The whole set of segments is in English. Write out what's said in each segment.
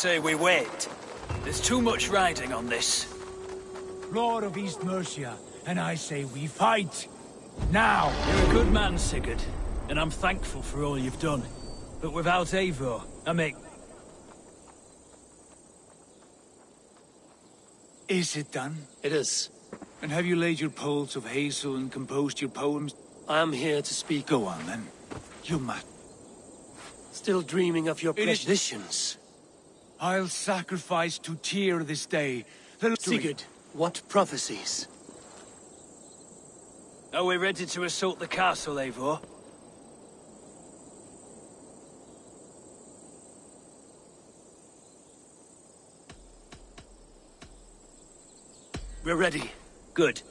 say we wait. There's too much riding on this. Lord of East Mercia, and I say we fight! Now! You're a good man, Sigurd, and I'm thankful for all you've done. But without Eivor, Is it done? It is. And have you laid your poles of hazel and composed your poems? I am here to speak. Go on, then. You mad. Still dreaming of your visions. I'll sacrifice to Tyr this day. Sigurd, what prophecies? Are we ready to assault the castle, Eivor? We're ready. Good.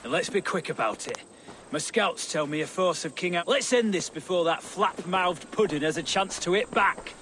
And let's be quick about it. My scouts tell me a force of King... Let's end this before that flap-mouthed pudding has a chance to hit back.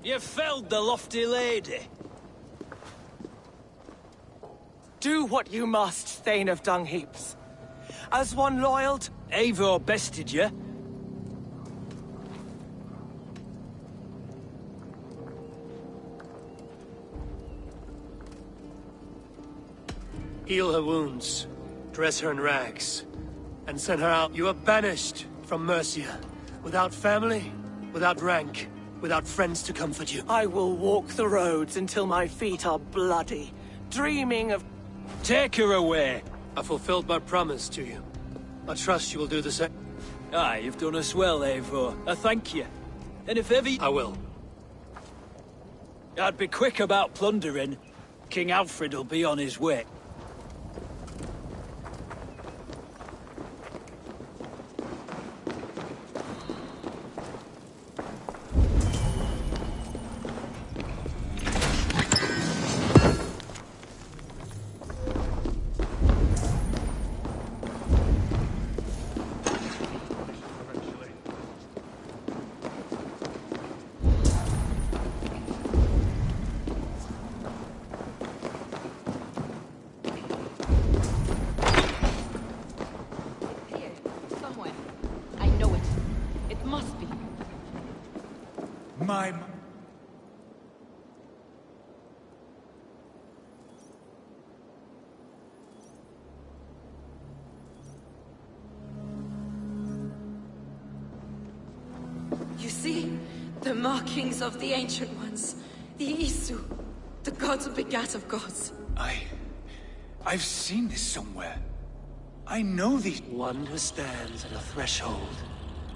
You felled the lofty lady. Do what you must, Thane of Dung Heaps. As one loyal to... Eivor bested you. Heal her wounds, dress her in rags, and send her out. You are banished from Mercia, without family, without rank, without friends to comfort you. I will walk the roads until my feet are bloody, dreaming of... Take her away. I fulfilled my promise to you. I trust you will do the same. Aye, you've done us well, Eivor. I thank you. And if ever... I will. I'd be quick about plundering. King Alfred will be on his way. My... You see, the markings of the Ancient Ones. The Isu. The gods begat of gods. I've seen this somewhere. I know these... One who stands at a threshold,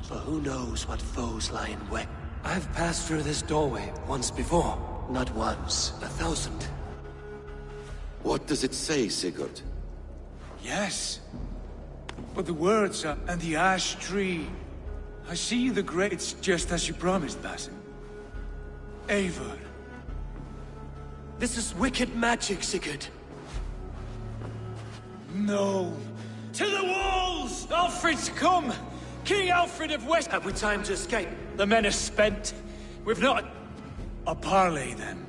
for who knows what foes lie in wait. I've passed through this doorway once before. Not once, 1,000. What does it say, Sigurd? Yes. But the words are... And the ash tree. I see the great... It's just as you promised, Basim. Eivor. This is wicked magic, Sigurd. No. To the walls! Alfred's come! King Alfred of West... Have we time to escape? The men are spent. We've not... A parley, then.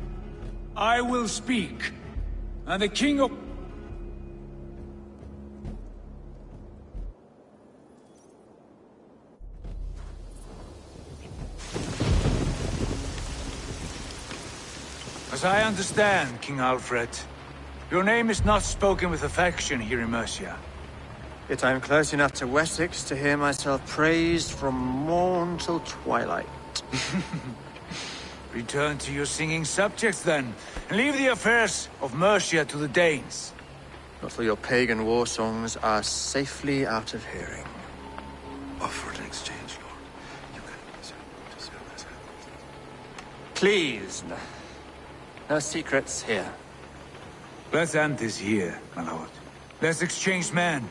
I will speak. And the king of... As I understand, King Alfred, your name is not spoken with affection here in Mercia. Yet I am close enough to Wessex to hear myself praised from morn till twilight. Return to your singing subjects, then, and leave the affairs of Mercia to the Danes. Not till your pagan war songs are safely out of hearing. Offer an exchange, Lord. You can... Please, no secrets here. Let's end this here, my lord. Let's exchange men.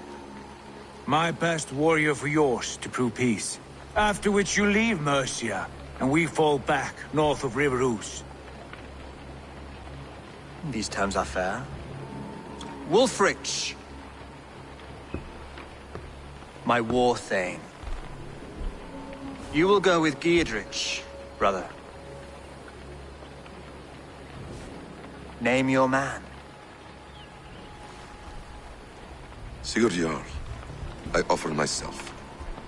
My best warrior for yours to prove peace. After which you leave Mercia, and we fall back north of River Ouse. These terms are fair. Wulfrich! My war thane. You will go with Geodrich, brother. Name your man. Sigurd Jarl, I offer myself.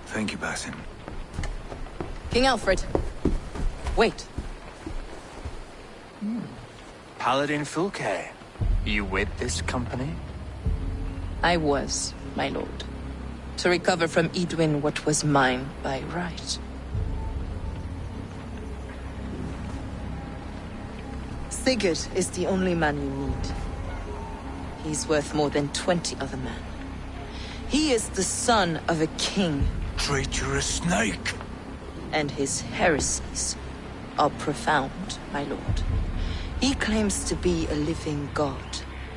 Thank you, Basim. King Alfred. Wait. Paladin Fulke, you with this company? I was, my lord. To recover from Edwin what was mine by right. Sigurd is the only man you need. He's worth more than 20 other men. He is the son of a king. Traitorous snake! And his heresies are profound, my lord. He claims to be a living god.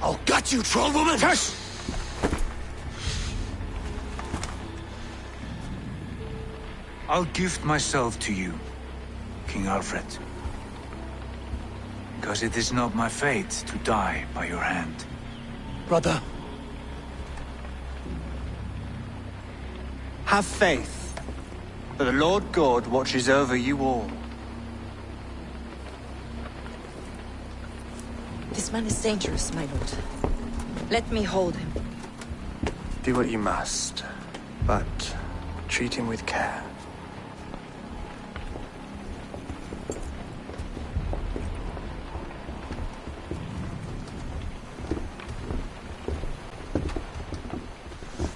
I'll gut you, troll woman! Hush! I'll gift myself to you, King Alfred. Because it is not my fate to die by your hand. Brother. Have faith, for the Lord God watches over you all. This man is dangerous, my lord. Let me hold him. Do what you must, but treat him with care.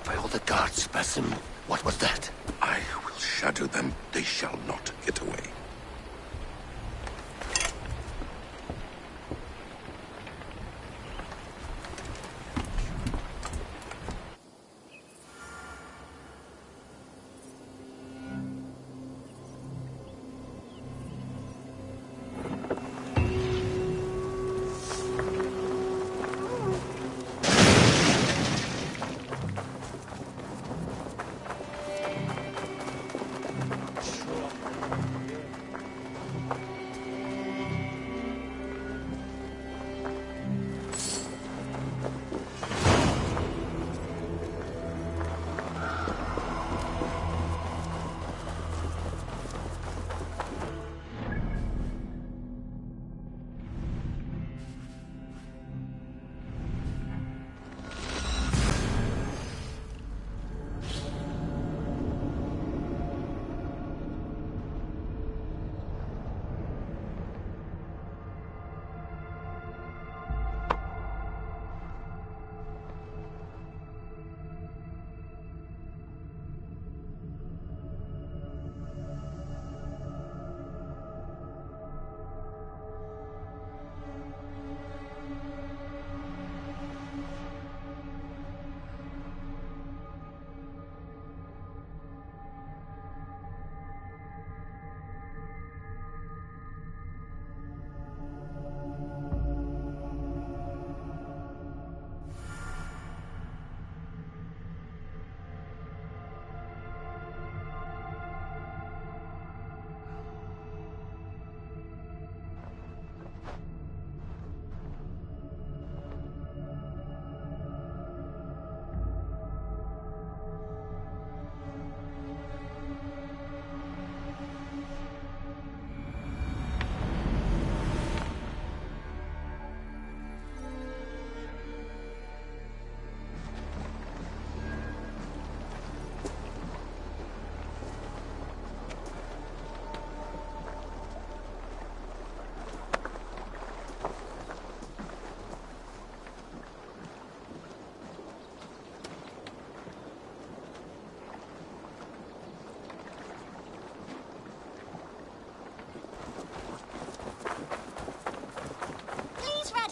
By all the gods, Basim, what was that? I will shadow them. They shall not get away.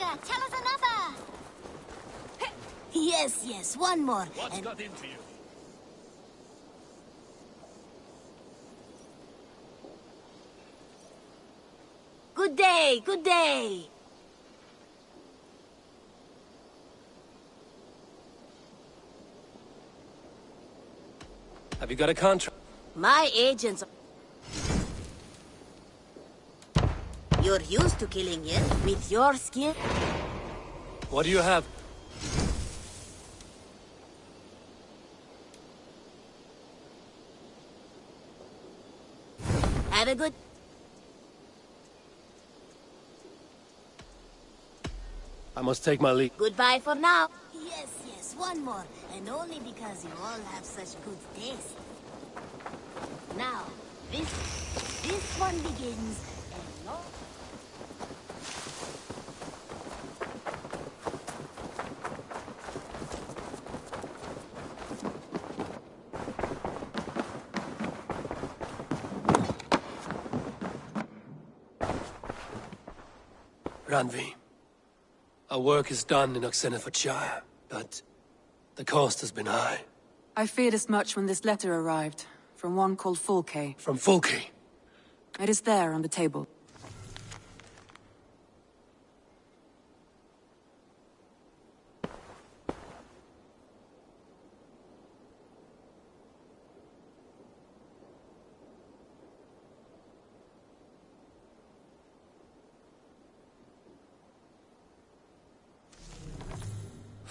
Vaca, tell us another! Yes, yes, one more. What's got into you? Good day, good day. Have you got a contract? My agents... You're used to killing it with your skill? What do you have? Have a good... I must take my leave. Goodbye for now. Yes, yes, one more. And only because you all have such good taste. Now, this one begins. And no... Ranvi, our work is done in Oxenfordshire, but the cost has been high. I feared as much when this letter arrived, from one called Fulke. From Fulke? It is there on the table.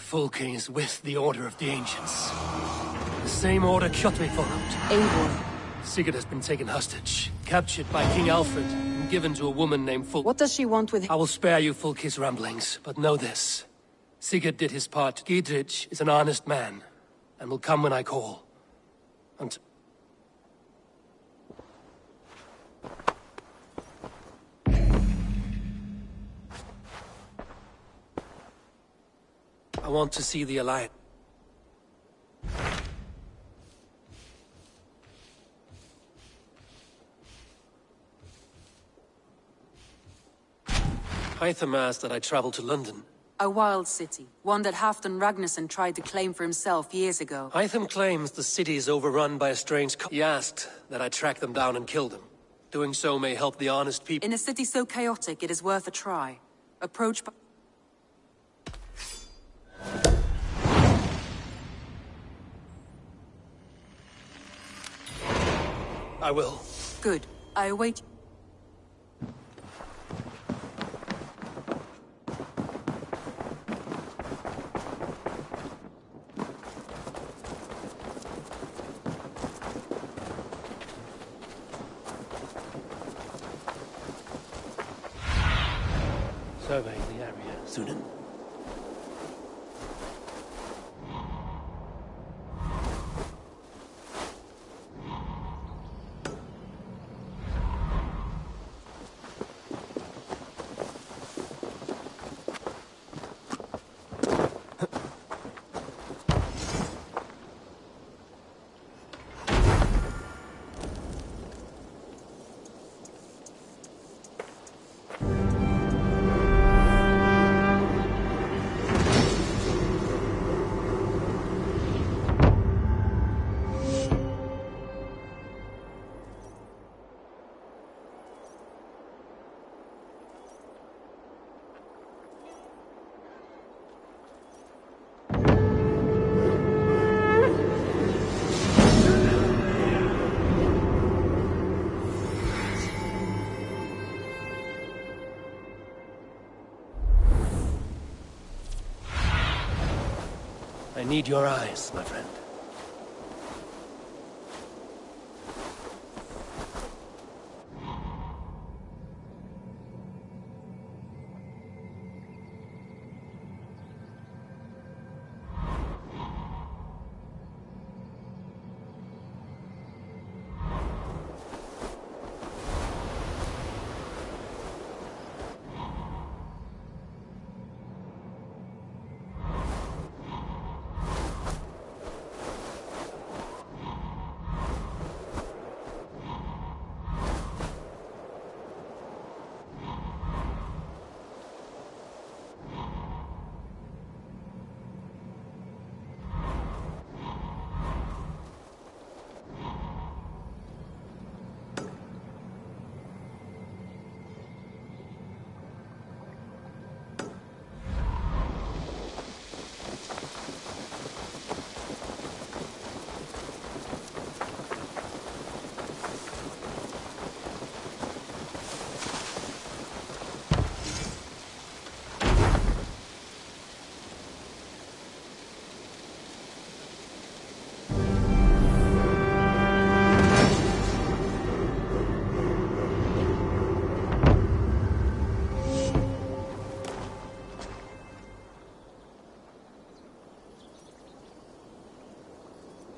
Fulke is with the Order of the Ancients. The same order Kjotve followed. Eivor. Sigurd has been taken hostage, captured by King Alfred, and given to a woman named Fulke. What does she want with him? I will spare you Fulke's ramblings, but know this. Sigurd did his part. Gidrich is an honest man, and will come when I call. And... I want to see the Alliance. Hytham asked that I travel to London. A wild city, one that Halfdan Ragnarsson tried to claim for himself years ago. Hytham claims the city is overrun by a strange He asked that I track them down and kill them. Doing so may help the honest people. In a city so chaotic, it is worth a try. Approach by... I will. Good. I await... Surveying the area. Sunan? I need your eyes, my friend.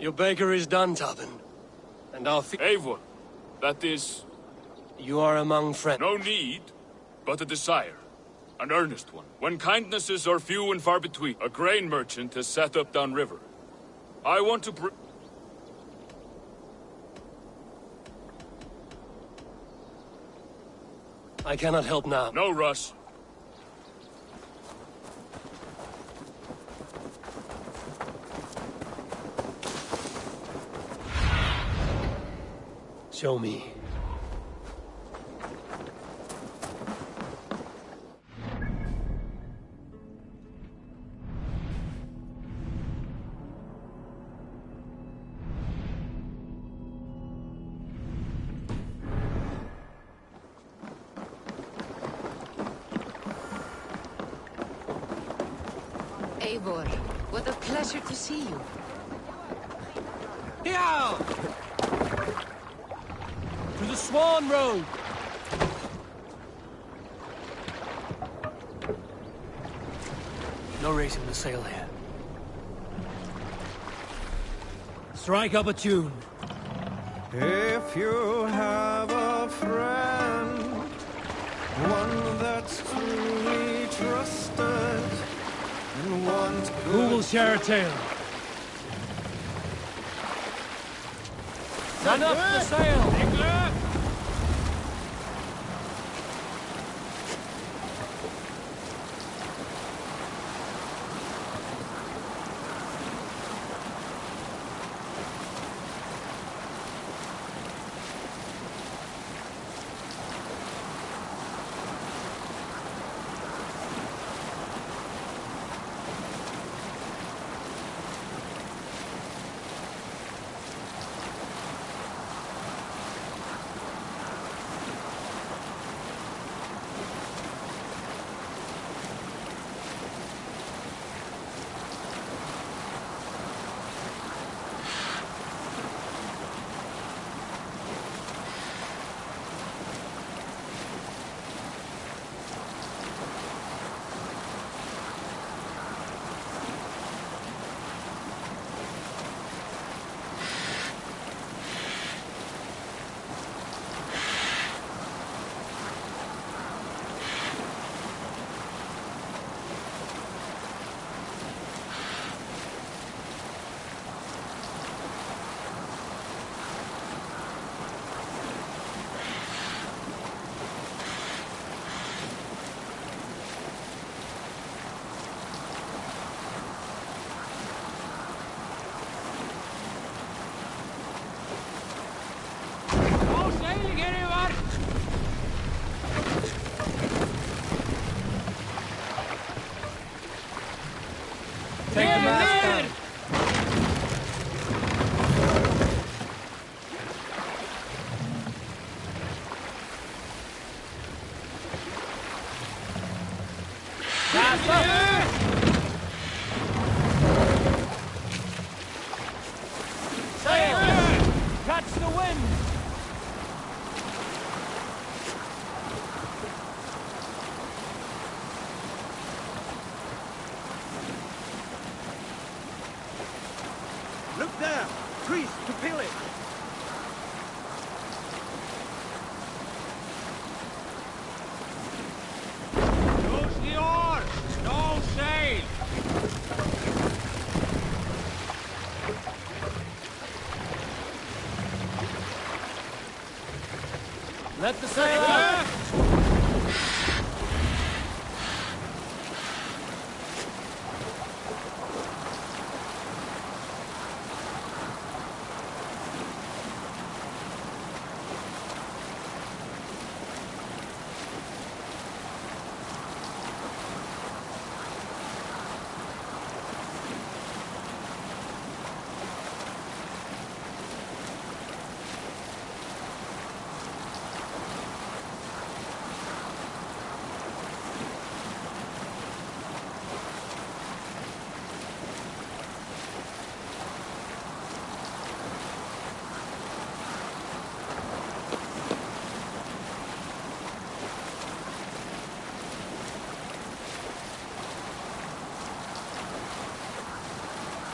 Your beggar is done, Tobin. And our Eivor, that is... You are among friends. No need, but a desire. An earnest one. When kindnesses are few and far between, a grain merchant has set up downriver. I want to I cannot help now. No rush. Show me. Eivor, what a pleasure to see you. Here! To the Swan Road! No raising the sail here. Strike up a tune. If you have a friend, one that's truly trusted, and want Who will share a tale? Run up the sail! Take the mast down. Catch the wind! Look there! Priest to Pili! Use the oars! No sail! Let the sail out!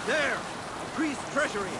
There! A priest's treasury!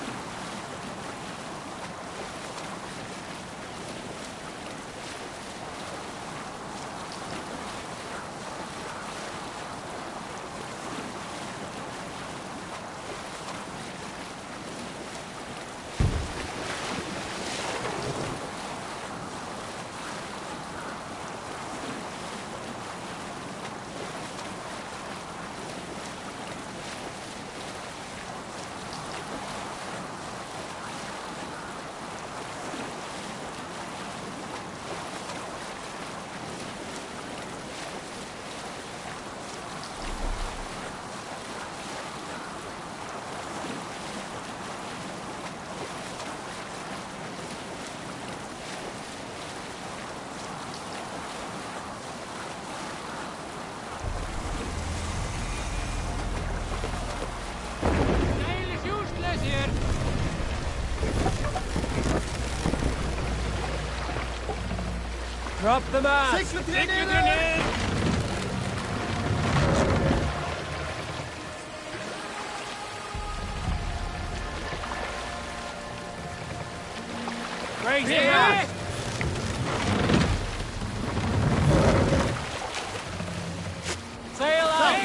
Drop the mask! Take the grenade! Raise it up! Sail out!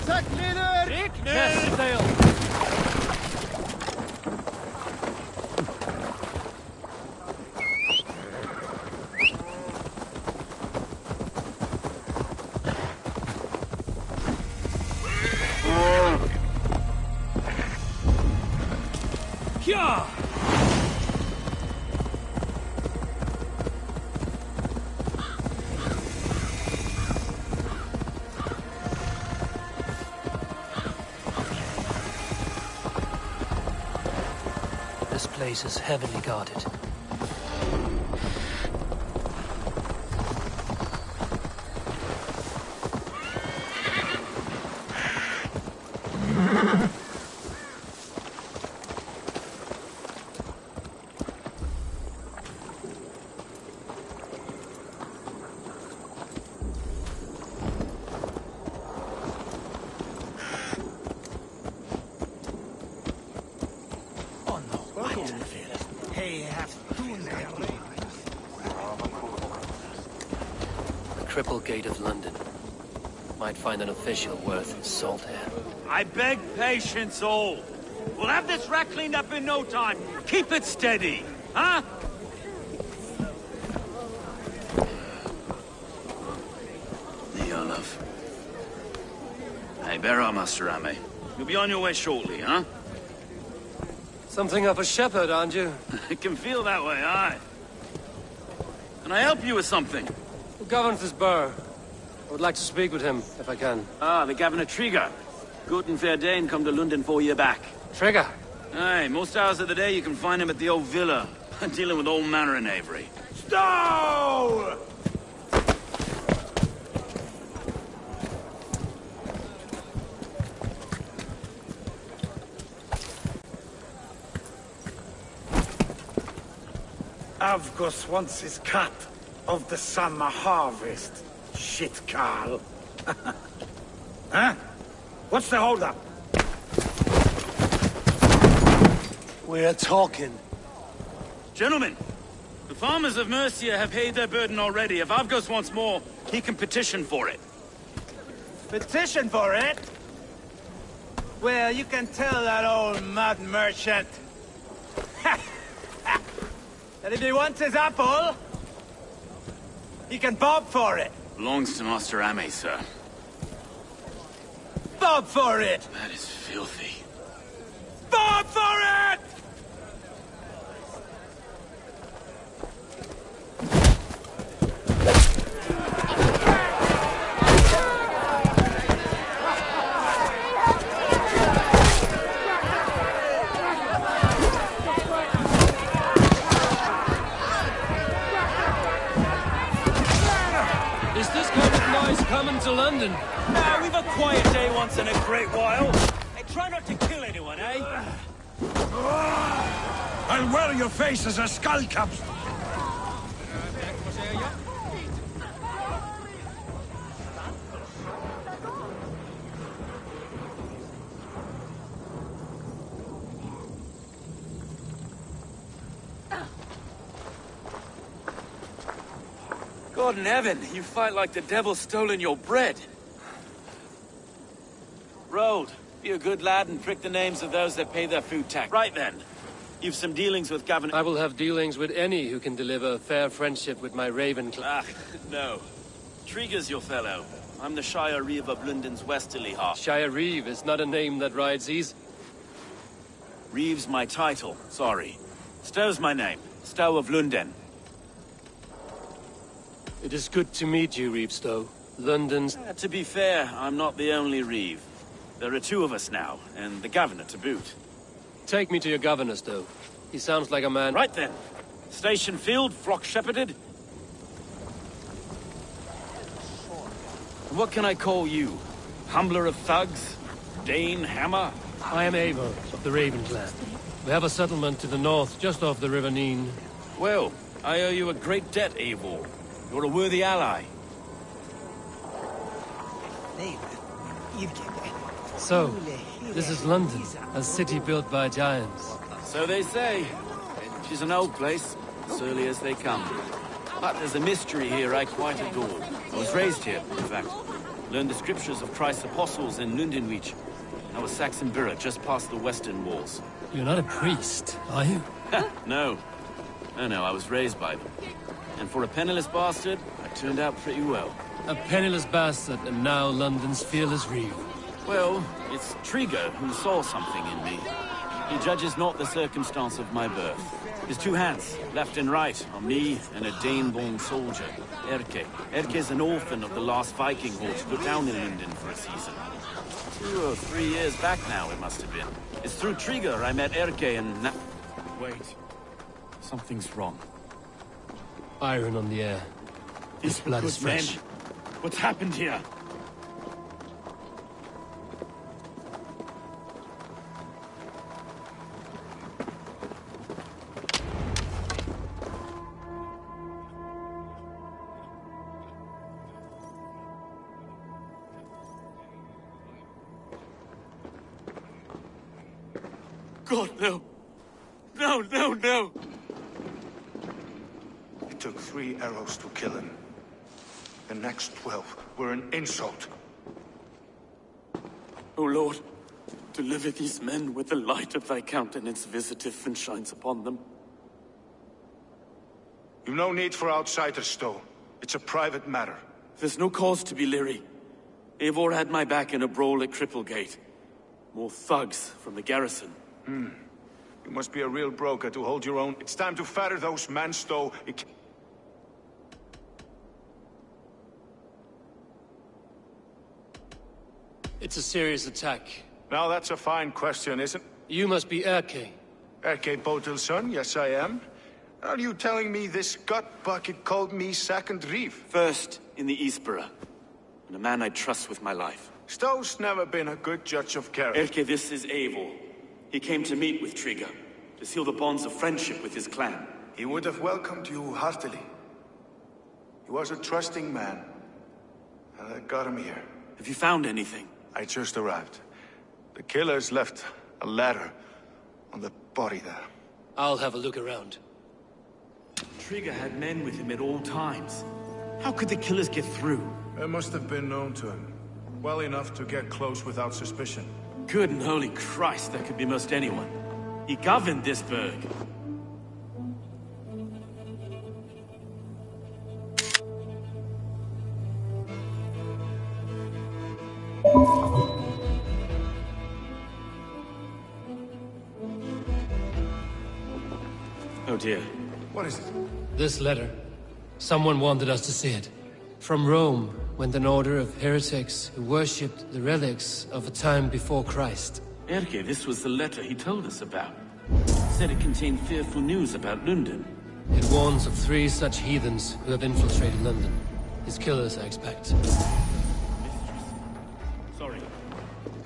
Set sail! Yeah! This place is heavily guarded. Triple Gate of London. Might find an official worth his salt here. I beg patience, all. We'll have this rat cleaned up in no time. Keep it steady, huh? Here, love. Hey, bear up, Master Ame. You'll be on your way shortly, huh? Something of a shepherd, aren't you? It can feel that way, aye. Can I help you with something? Who governs this burr? I would like to speak with him, if I can. Ah, the Governor Trigger. Good and fair Dane come to London 4 year back. Trigger? Aye, most hours of the day you can find him at the old villa, dealing with all manner of knavery. Stow! Avgos wants his cut of the summer harvest. Shit, Carl. Huh? What's the holdup? We're talking. Gentlemen, the farmers of Mercia have paid their burden already. If Avgos wants more, he can petition for it. Petition for it? Well, you can tell that old mud merchant that if he wants his apple, he can bob for it. Belongs to Master Ame, sir. Bob for it! That is filthy. Bob for it! Is this kind of noise coming to London? Nah, we've a quiet day once in a great while. Hey, try not to kill anyone, eh? I'll wear your face as a skull cap. God in heaven, you fight like the devil's stolen your bread. Road, Be a good lad and prick the names of those that pay their food tax. Right then. You've some dealings with Governor... I will have dealings with any who can deliver a fair friendship with my Raven clan. No. Trigger's your fellow. I'm the Shire Reeve of London's westerly half. Shire Reeve is not a name that rides easy. Reeve's my title, sorry. Stow's my name. Stow of London. It is good to meet you, Reeve Stow. London's... To be fair, I'm not the only Reeve. There are two of us now, and the governor to boot. Take me to your governor, Stow. He sounds like a man... Right then. Station field, flock shepherded. What can I call you? Humbler of thugs? Dane Hammer? I am Eivor of the Raven clan. We have a settlement to the north, just off the River Neen. Well, I owe you a great debt, Eivor. You're a worthy ally. So, this is London, a city built by giants. So they say. She's an old place, surly as they come. But there's a mystery here I quite adore. I was raised here, in fact. Learned the scriptures of Christ's apostles in Lundenwich. I was Saxon Borough, just past the western walls. You're not a priest, are you? No. No, I was raised by them. And for a penniless bastard, I turned out pretty well. A penniless bastard, and now London's fearless Reeve. Well, it's Trigger who saw something in me. He judges not the circumstance of my birth. His two hands, left and right, on me and a Dane-born soldier, Erke. Erke's an orphan of the last Viking horse put down in London for a season. 2 or 3 years back now, it must have been. It's through Trigger I met Erke and... Wait. Something's wrong. Iron on the air. His blood is fresh. What's happened here? God, no. No. It took 3 arrows to kill him. The next 12 were an insult. O Lord, deliver these men with the light of thy countenance visitive and shines upon them. You've no need for outsiders, Stow. It's a private matter. There's no cause to be leery. Eivor had my back in a brawl at Cripplegate. More thugs from the garrison. You must be a real broker to hold your own. It's time to fetter those men, Stow. It's a serious attack. Now that's a fine question, isn't it? You must be Erke. Erke Botil's son? Yes, I am. Are you telling me this gut bucket called me second Reeve? First in the Eastborough, and a man I trust with my life. Stow's never been a good judge of character. Erke, this is Eivor. He came to meet with Trigger, to seal the bonds of friendship with his clan. He would have welcomed you heartily. He was a trusting man, and I got him here. Have you found anything? I just arrived. The killers left a ladder on the body there. I'll have a look around. Trigger had men with him at all times. How could the killers get through? They must have been known to him. Well enough to get close without suspicion. Good and holy Christ, that could be most anyone. He governed this burg. Oh dear. What is it? This letter. Someone wanted us to see it. From Rome went an order of heretics who worshipped the relics of a time before Christ. Erke, this was the letter he told us about. Said it contained fearful news about London. It warns of 3 such heathens who have infiltrated London. His killers, I expect.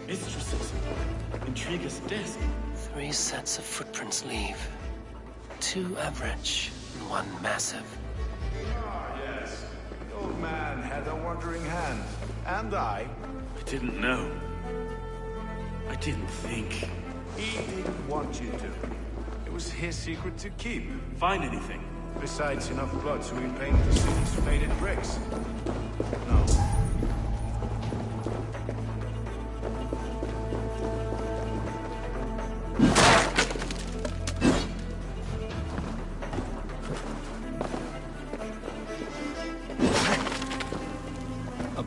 Mistresses. Intriguer's desk. 3 sets of footprints leave. 2 average and 1 massive. Ah, yes. The old man had a wandering hand. And I didn't know. I didn't think. He didn't want you to. It was his secret to keep. Find anything? Besides enough blood to repaint the city's faded bricks. No.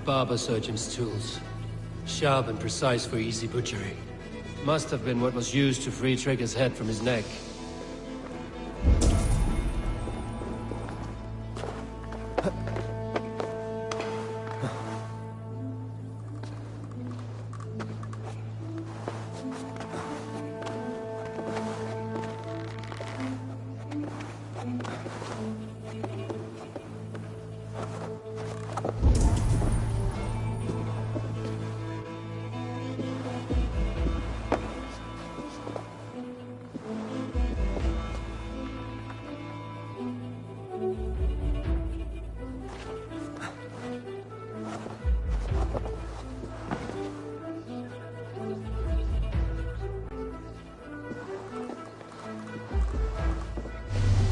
barber surgeon's tools. Sharp and precise for easy butchery. Must have been what was used to free Trigger's head from his neck.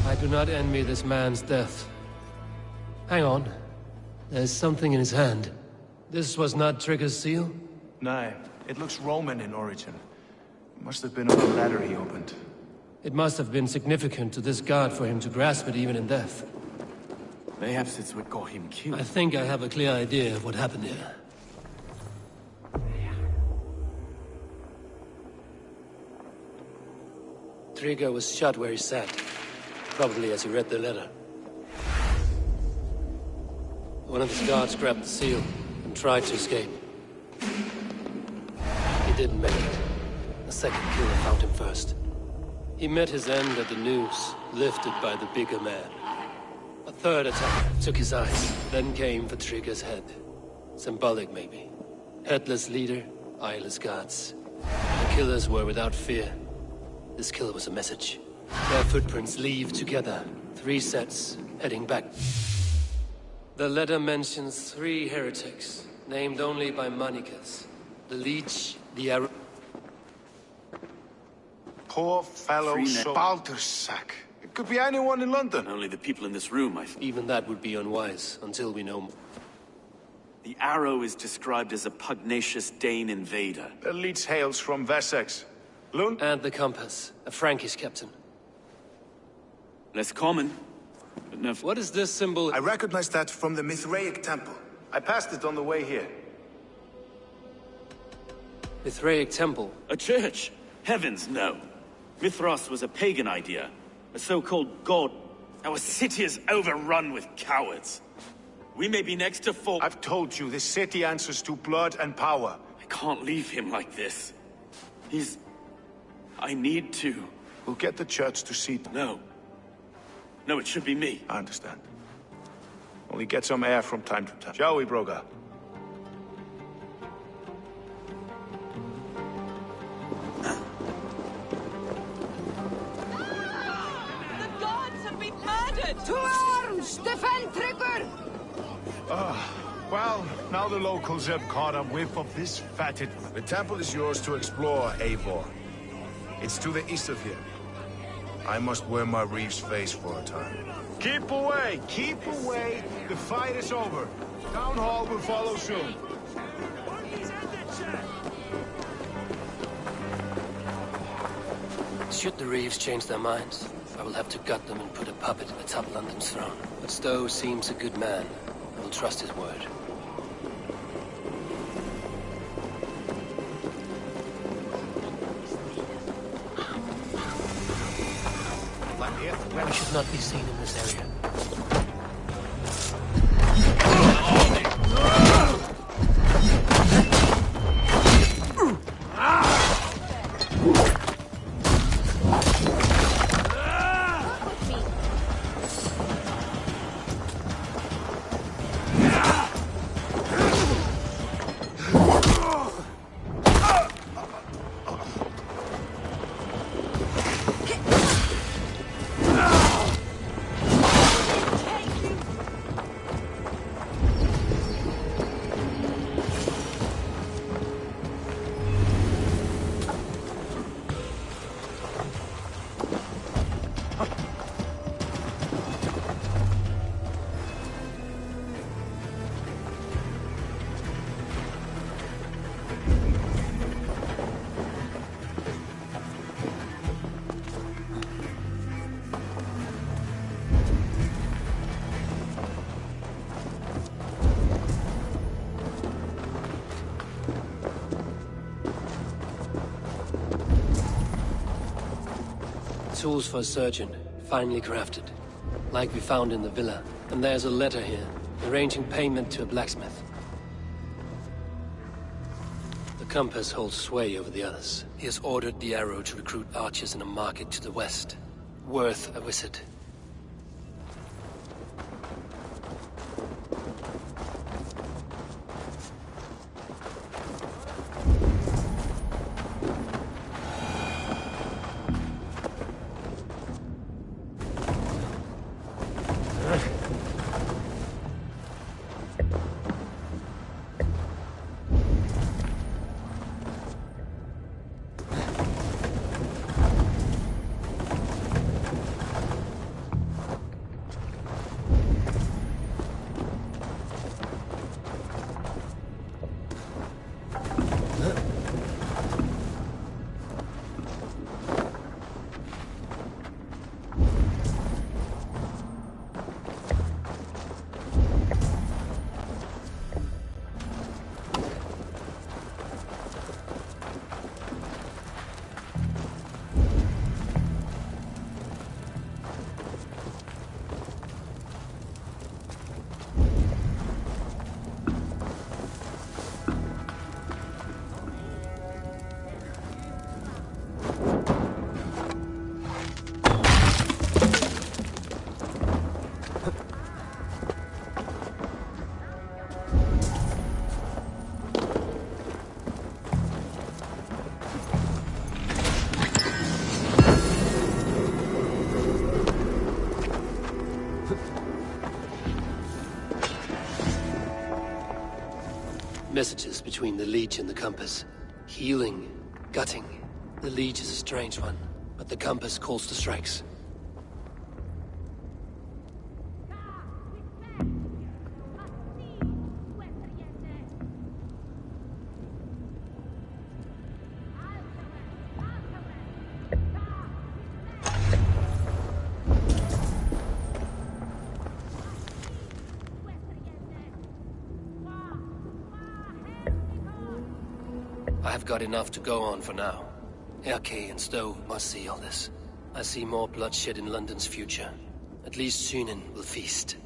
I do not envy this man's death. Hang on. There's something in his hand. This was not Trigger's seal? No, it looks Roman in origin. Must have been on a ladder he opened. It must have been significant to this god for him to grasp it even in death. Perhaps it's what got him killed. I think I have a clear idea of what happened here. Trigger was shot where he sat. Probably as he read the letter. One of his guards grabbed the seal and tried to escape. He didn't make it. A second killer found him first. He met his end at the noose, lifted by the bigger man. A third attacker took his eyes, then came for Trigger's head. Symbolic, maybe. Headless leader, eyeless guards. The killers were without fear. This kill was a message. Their footprints leave together. 3 sets, heading back. The letter mentions 3 heretics, named only by Manicus. The Leech, the Arrow... Poor fellow Baldersack. It could be anyone in London. Only the people in this room, I think. Even that would be unwise, until we know more. The Arrow is described as a pugnacious Dane invader. The Leech hails from Wessex. Lund? And the Compass, a Frankish captain. Less common, but no... What is this symbol? I recognize that from the Mithraic temple. I passed it on the way here. Mithraic temple? A church? Heavens, no. Mithras was a pagan idea. A so-called god. Our city is overrun with cowards. We may be next to fall... I've told you, this city answers to blood and power. I can't leave him like this. He's... I need to... We'll get the church to see... No. No, it should be me. I understand. Only get some air from time to time. Shall we, Broga? The gods have been murdered! To arms! Defend Trigger! Well, now the locals have caught a whiff of this fatted... The temple is yours to explore, Eivor. It's to the east of here. I must wear my Reeve's face for a time. Keep away! Keep away! The fight is over. Town Hall will follow soon. Should the Reeves change their minds, I will have to gut them and put a puppet atop London's throne. But Stowe seems a good man. I will trust his word. We should not be seen in this area. Take tools for a surgeon, finely crafted. Like we found in the villa. And there's a letter here, arranging payment to a blacksmith. The compass holds sway over the others. He has ordered the arrow to recruit archers in a market to the west. Worth a visit. Messages between the Leech and the compass. Healing, gutting. The Leech is a strange one, but the compass calls the strikes. I've got enough to go on for now. Erke and Stowe must see all this. I see more bloodshed in London's future. At least Sunan will feast.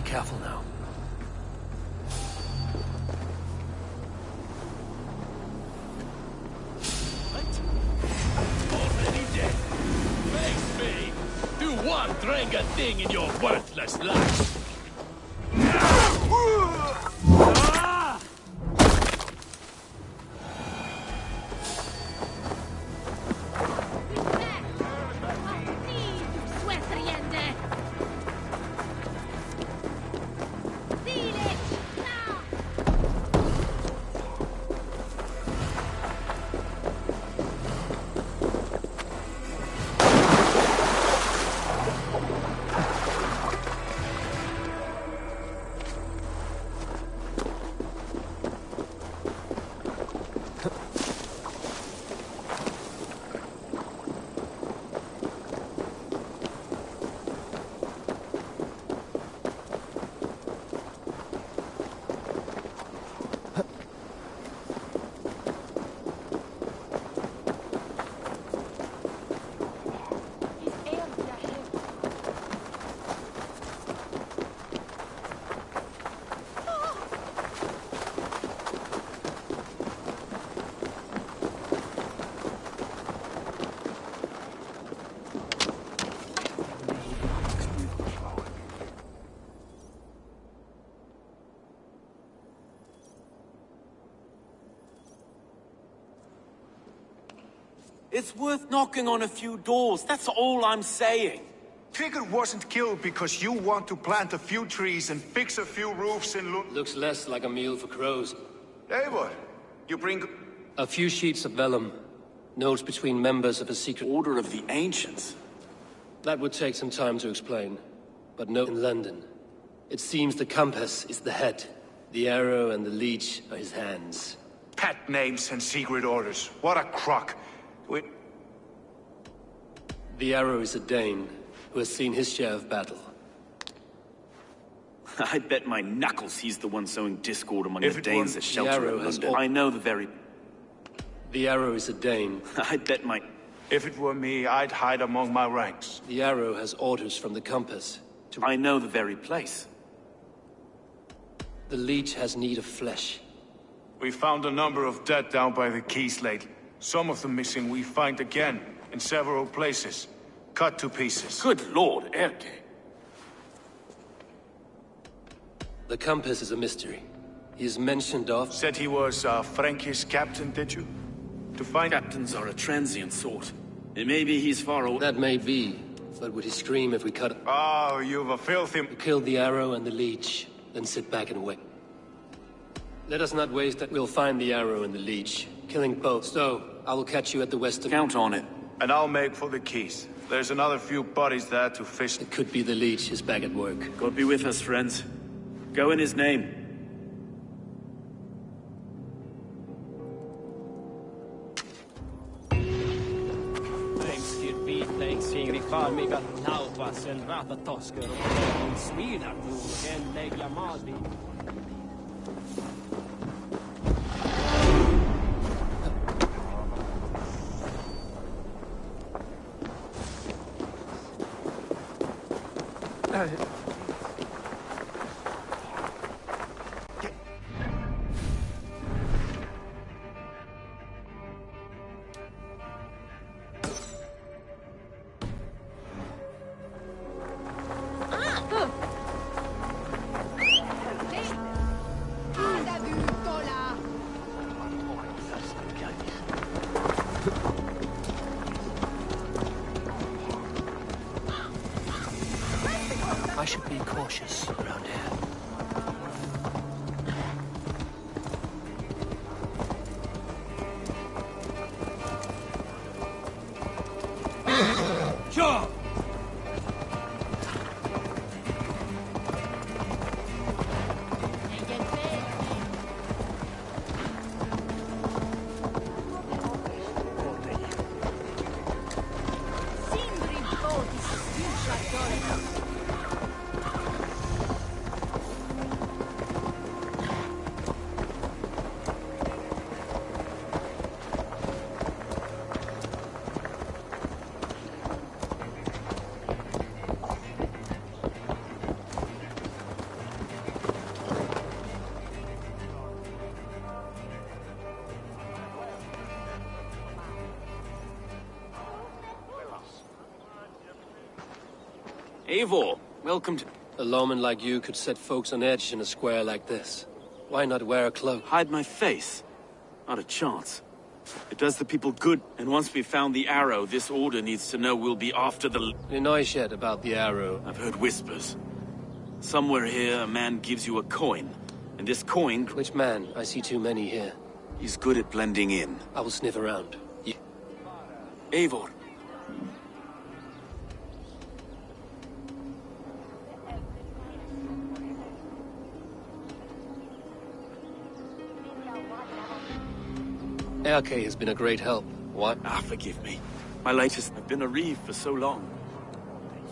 Careful now. Already dead. Face me. Do one drank thing in your worthless life. It's worth knocking on a few doors, that's all I'm saying. Trigger wasn't killed because you want to plant a few trees and fix a few roofs in Looks less like a meal for crows. Eivor, you bring... A few sheets of vellum. Notes between members of a secret Order of the Ancients. That would take some time to explain. But no in London. It seems the compass is the head. The arrow and the leech are his hands. Pet names and secret orders. What a crock. The arrow is a Dane, who has seen his share of battle. I bet my knuckles he's the one sowing discord among the Danes that The shelter arrow in has London. I know the very... The arrow is a Dane. I bet my... If it were me, I'd hide among my ranks. The arrow has orders from the compass. I know the very place. The leech has need of flesh. We found a number of dead down by the quays lately. Some of the missing we find again, in several places. Cut to pieces. Good lord, Erke. The compass is a mystery. He is mentioned of... Said he was a Frankish captain, did you? To find... Captains are a transient sort. It may be he's far away. That may be, but would he scream if we cut... Oh, you've a filthy... We killed the arrow and the leech, then sit back and wait. Let us not waste that. We'll find the arrow and the leech, killing both. So, I will catch you at the west of... Count on it. And I'll make for the quays. There's another few bodies there to fish. It could be the leech is back at work. God be with us, friends. Go in his name. I should be cautious around here. Sure! Eivor, welcome to... A lawman like you could set folks on edge in a square like this. Why not wear a cloak? Hide my face? Not a chance. It does the people good, and once we've found the arrow, this order needs to know we'll be after the... You know yet about the arrow? I've heard whispers. Somewhere here, a man gives you a coin, and this coin... Which man? I see too many here. He's good at blending in. I will sniff around. Eivor. Erke has been a great help. What? Forgive me. My latest... I've been a reeve for so long.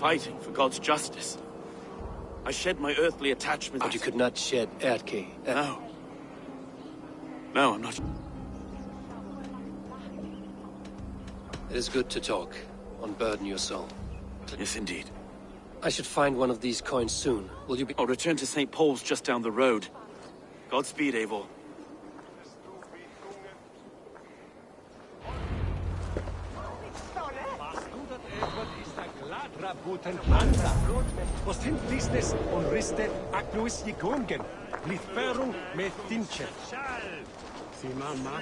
Fighting for God's justice. I shed my earthly attachment... But you could not shed Erke. No. No, I'm not... It is good to talk. Unburden your soul. Yes, indeed. I should find one of these coins soon. Will you be... I'll return to St. Paul's just down the road. Godspeed, Eivor. Was hindlistes und riste acluis jigungen, litferum me tinche. Si mamma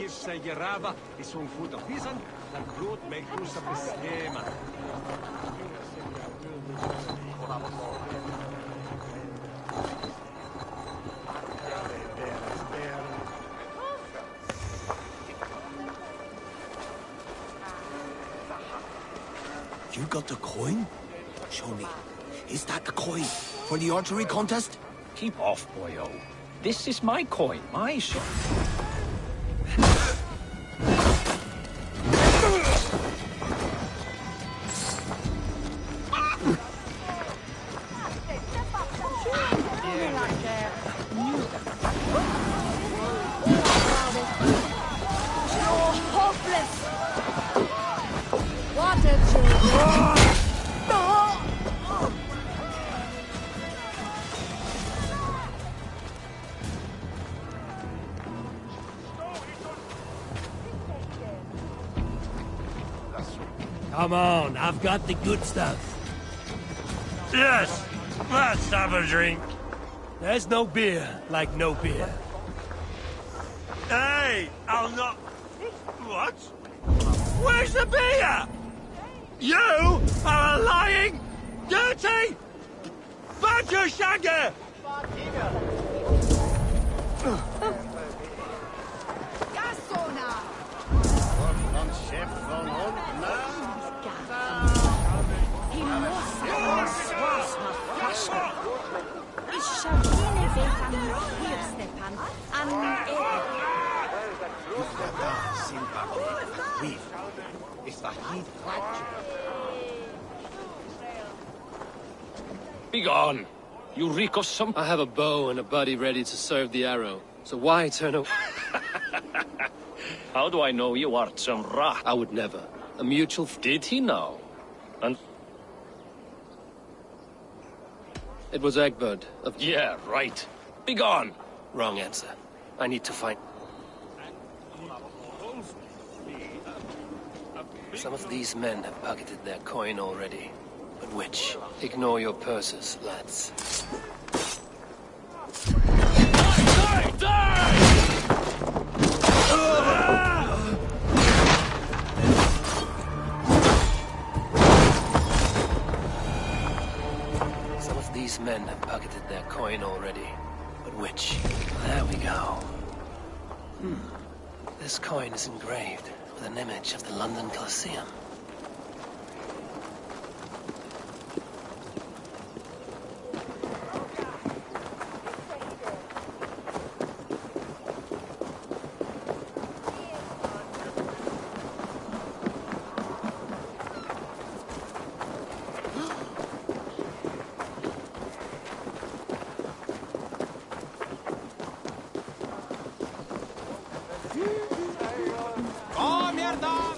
Liv Segerava is un food of Pisan, and Brut make use of the schema. You got the coin? Show me. Is that the coin for the archery contest? Keep off, boyo. This is my coin, my shot. Come on, I've got the good stuff. Yes, let's have a drink. There's no beer like no beer. Hey, I'll not... What? Where's the beer? You are a lying, dirty, badger shagger! Be gone. You reek of some... I have a bow and a buddy ready to serve the arrow. So why turn away? How do I know you are some rat? I would never. A mutual... Did he know? And... It was Egbert of... Yeah, right. Be gone. Wrong answer. I need to find... Some of these men have pocketed their coin already. But which? Ignore your purses, lads. Die! Die! Some of these men have pocketed their coin already. But which? There we go. This coin is engraved with an image of the London Colosseum. Oh, mierda!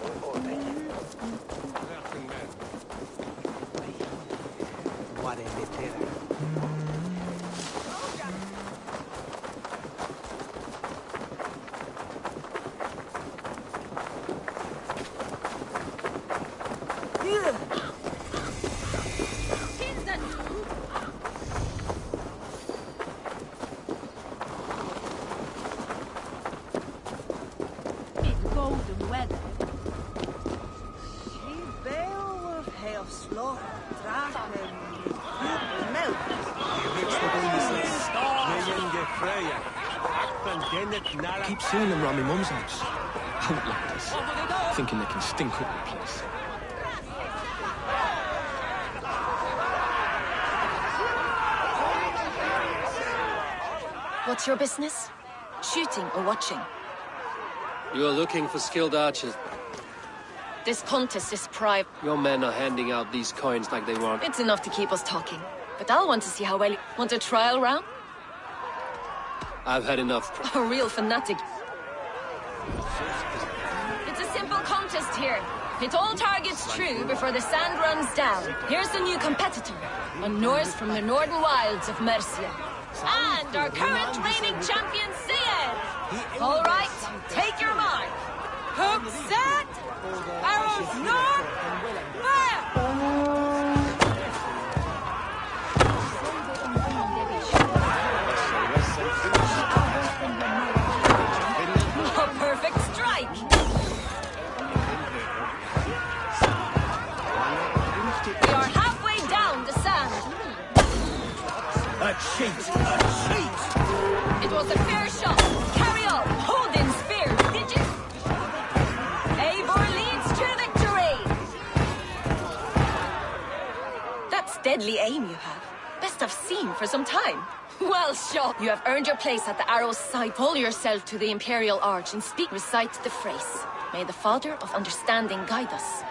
Golden weather. Beowulf have slaughter, draken, milk. Keep seeing them around my mum's house. Outlanders, thinking they can stink up the place. What's your business? Shooting or watching? You are looking for skilled archers. This contest is private. Your men are handing out these coins like they want. It's enough to keep us talking. But I'll want to see how well you... Want a trial round? I've had enough. A real fanatic. It's a simple contest here. Hit all targets true before the sand runs down. Here's the new competitor. A Norse from the northern wilds of Mercia. And our current reigning champion, Sia! All right, take your mark. Hook set! Arrows north! Fire! A perfect strike! A cheat! A cheat! It was a fair shot. Carry on. Hold in spears, did you? Eivor leads to victory! That's deadly aim you have. Best I've seen for some time. Well shot. You have earned your place at the arrow's side. Pull yourself to the Imperial Arch and recite the phrase. May the Father of Understanding guide us.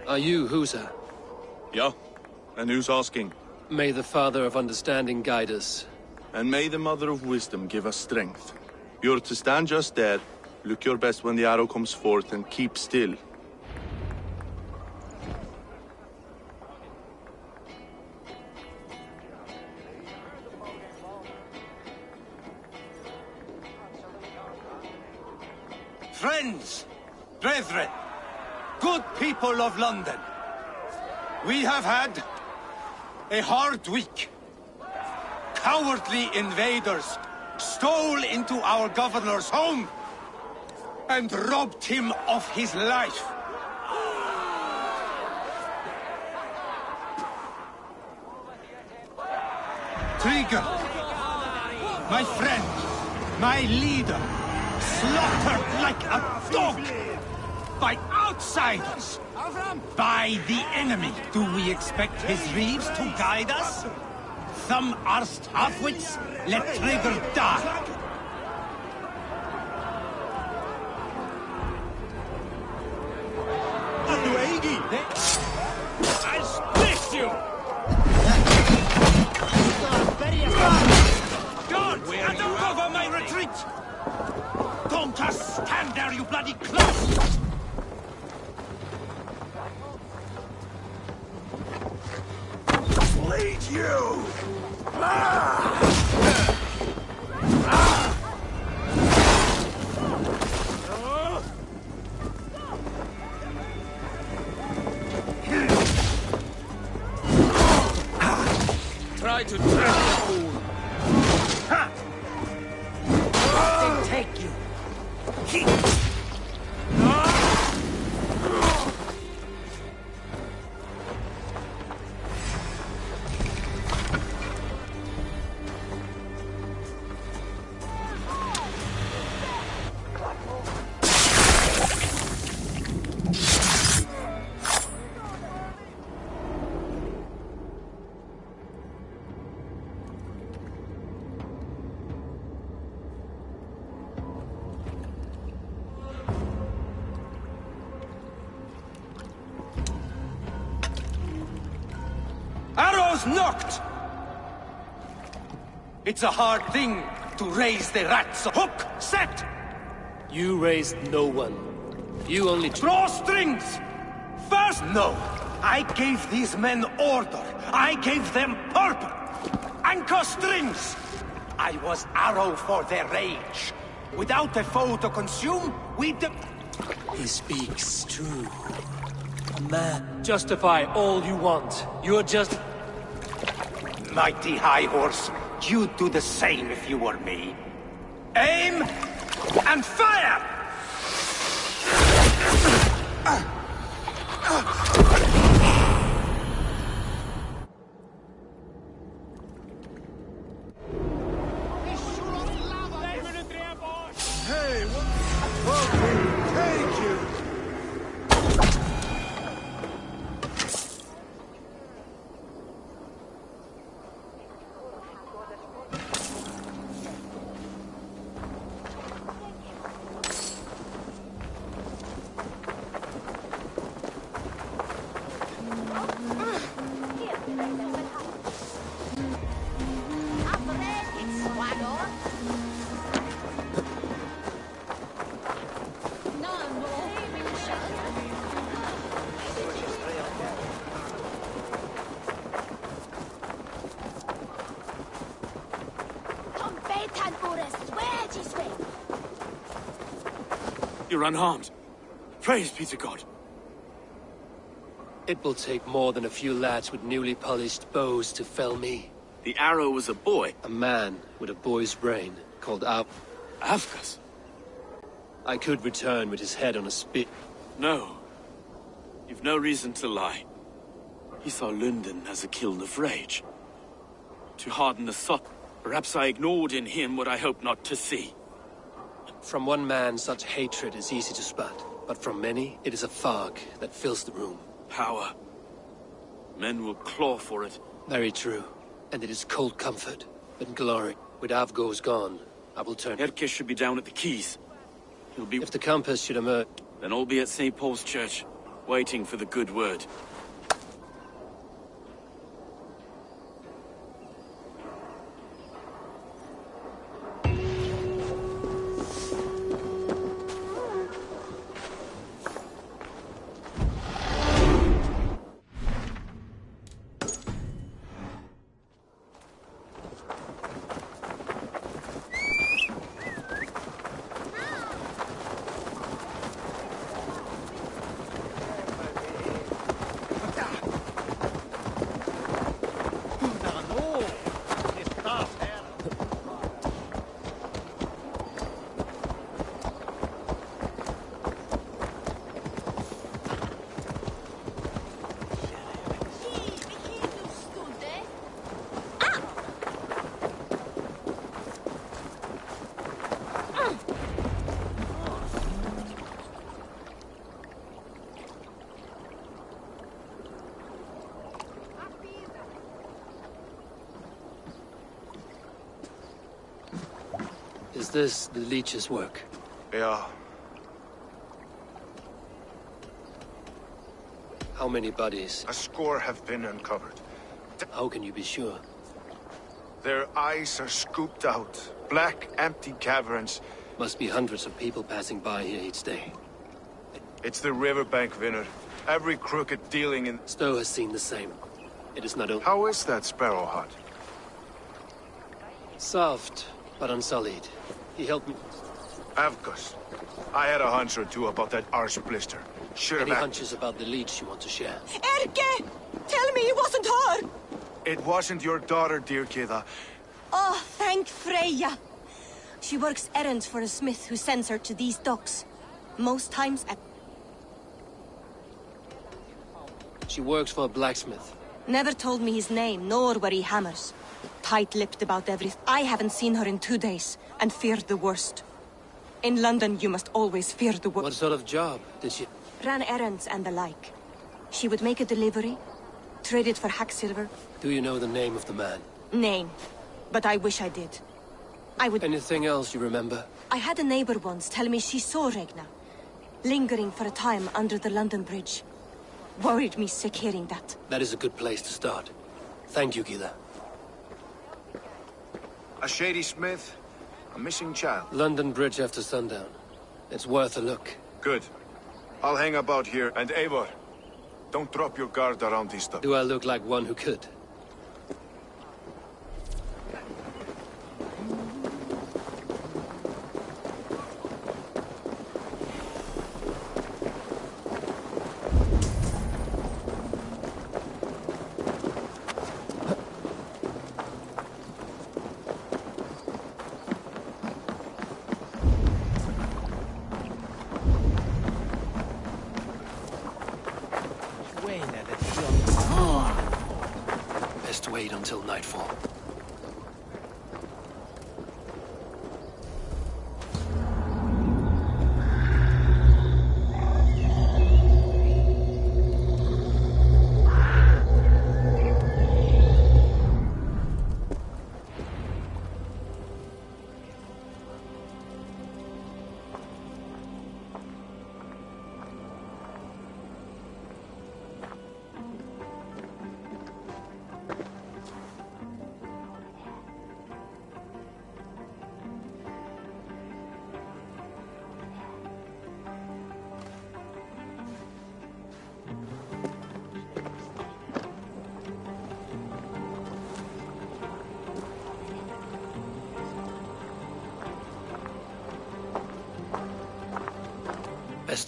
Are you Husa? Yeah, and who's asking? May the Father of Understanding guide us. And may the Mother of Wisdom give us strength. You're to stand just there, look your best when the arrow comes forth, and keep still. Friends, brethren, good people of London, we have had a hard week. Cowardly invaders stole into our governor's home and robbed him of his life. Trigger, my friend, my leader, slaughtered like a dog by outsiders, by the enemy. Do we expect his reeves to guide us? Some arsed halfwits, let Trigger die. I'll split you! Guards, and cover my retreat! Don't just stand there, you bloody clown! Lead you! Try to trap the fool! They take you! Arrows knocked! It's a hard thing to raise the rats. Hook, set! You raised no one. You only... Draw strings! First, no. I gave these men order. I gave them purpose. Anchor strings! I was arrow for their rage. Without a foe to consume, we He speaks true. A man. Justify all you want. You're just... Mighty High Horse, you'd do the same if you were me. Aim and fire! Hey, what? Thank you! You're unharmed. Praise be to God. It will take more than a few lads with newly polished bows to fell me. The arrow was a boy. A man with a boy's brain, called Avkas? I could return with his head on a spit. No. You've no reason to lie. He saw London as a kiln of rage. To harden the thought, perhaps I ignored in him what I hoped not to see. From one man, such hatred is easy to spot, but from many, it is a fog that fills the room. Power. Men will claw for it. Very true. And it is cold comfort, but glory. With Avgo's gone, I will turn. Erke should be down at the keys. He'll be... If the compass should emerge... Then I'll be at St. Paul's Church, waiting for the good word. Is this the leech's work? Yeah. How many bodies? A score have been uncovered. How can you be sure? Their eyes are scooped out. Black, empty caverns. Must be hundreds of people passing by here each day. It's the riverbank, Vinner. Every crooked dealing in... Stowe has seen the same. It is not... How is that sparrow hut? Soft, but unsullied. He helped me. Avgus. I had a hunch or two about that arse blister. Should have... Any hunches about the leech you want to share? Erke! Tell me it wasn't her! It wasn't your daughter, dear Kida. Oh, thank Freya. She works errands for a smith who sends her to these docks. Most times at... She works for a blacksmith. Never told me his name, nor where he hammers. Tight-lipped about everything. I haven't seen her in 2 days, and feared the worst. In London, you must always fear the worst. What sort of job did she... Ran errands and the like. She would make a delivery, trade it for hack silver. Do you know the name of the man? Name. But I wish I did. I would... Anything else you remember? I had a neighbor once tell me she saw Regna, lingering for a time under the London Bridge. Worried me sick hearing that. That is a good place to start. Thank you, Gila. A shady smith, a missing child. London Bridge after sundown. It's worth a look. Good. I'll hang about here. And Eivor, don't drop your guard around this stuff. Do I look like one who could? Best wait until nightfall.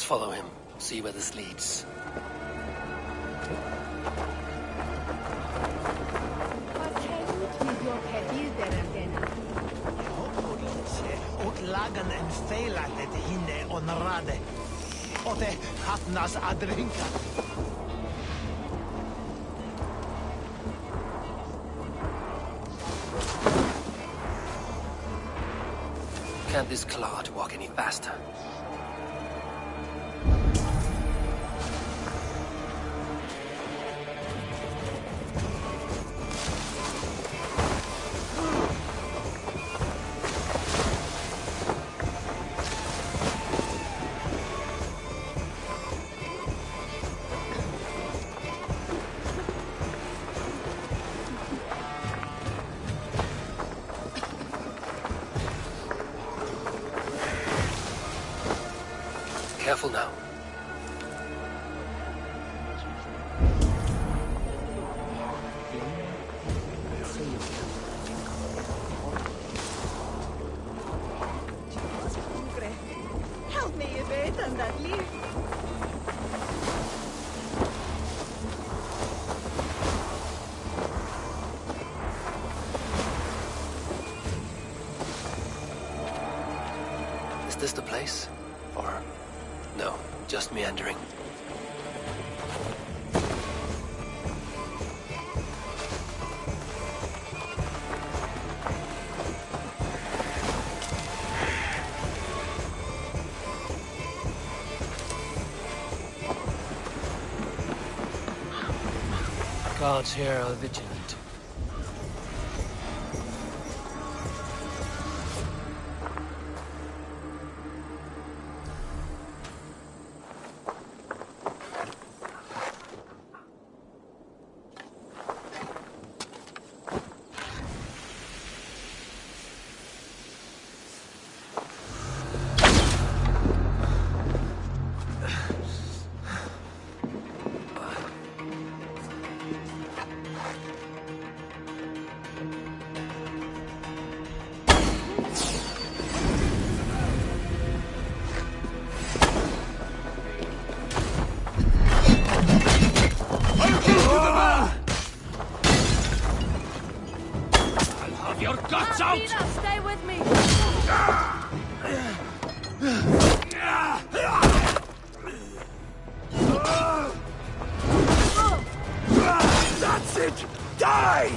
follow him. See where this leads. Lagan en feilatet hinne on rade. Ote hatnas adrinka. Can't this clod walk any faster? Careful now. Help me a bit on that leaf. Is this the place? Or... no, just meandering. Guards here are vigilant. Your guts out! Stay with me! That's it! Die!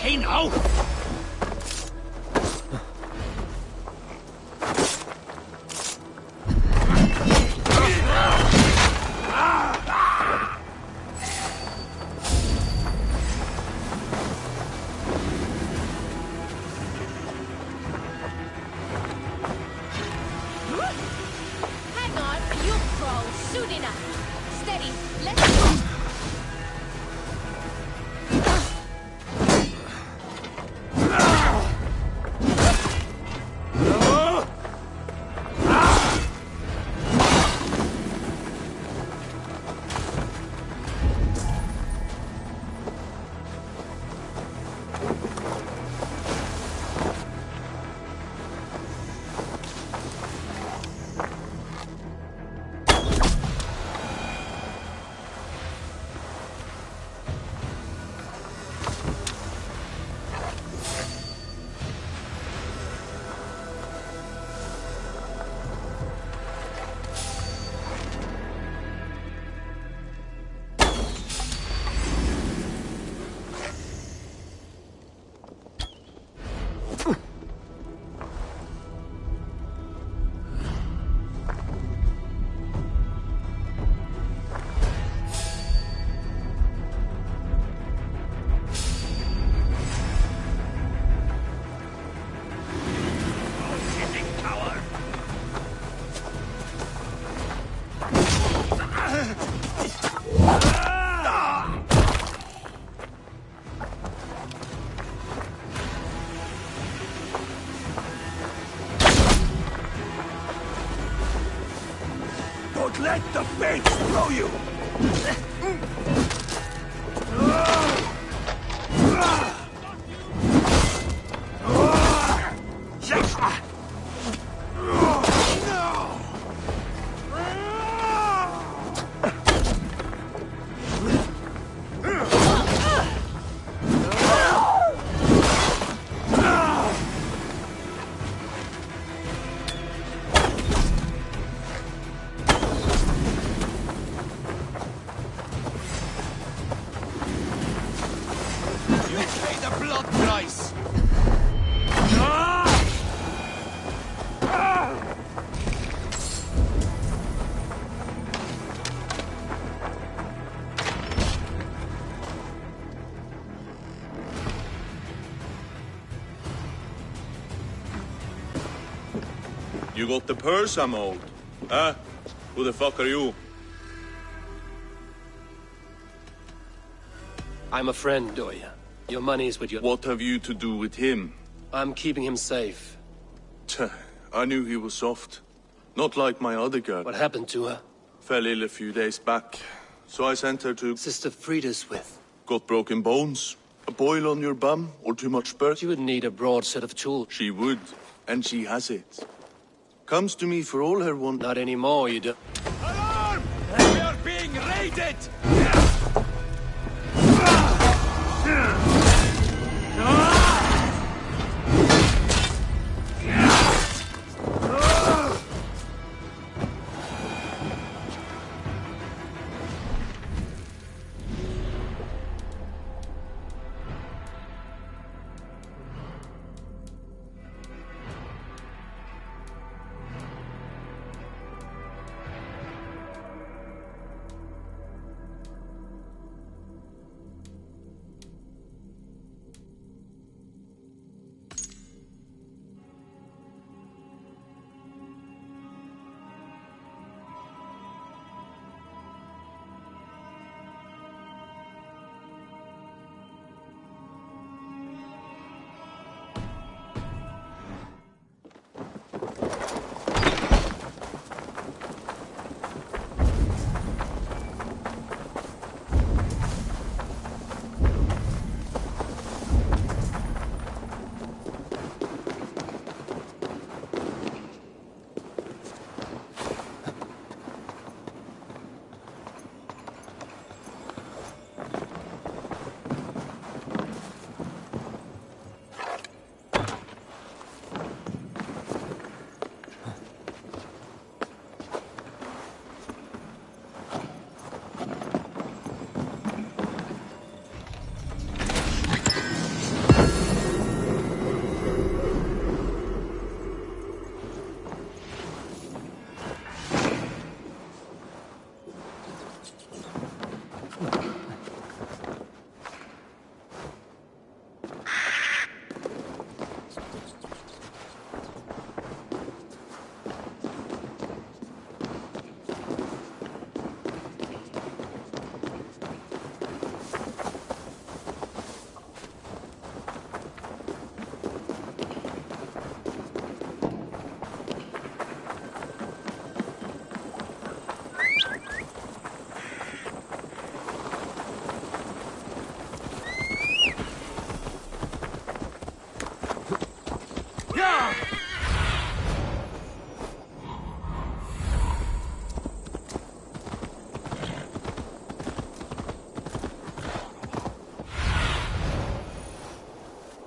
Hey now! Hang on, you crawl soon enough. Steady, let's go. You got the purse I'm owed. Huh? Who the fuck are you? I'm a friend, Doya. Your money's with your... What have you to do with him? I'm keeping him safe. I knew he was soft. Not like my other girl. What happened to her? Fell ill a few days back. So I sent her to... Sister Frida's with. Got broken bones. A boil on your bum, or too much birth. She would need a broad set of tools. She would, and she has it. Comes to me for all her want. Not anymore, you do. Alarm! We are being raided!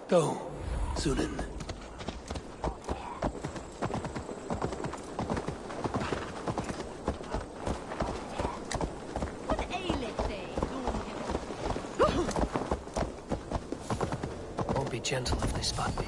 Go, Zulin. Won't be gentle if they spot me.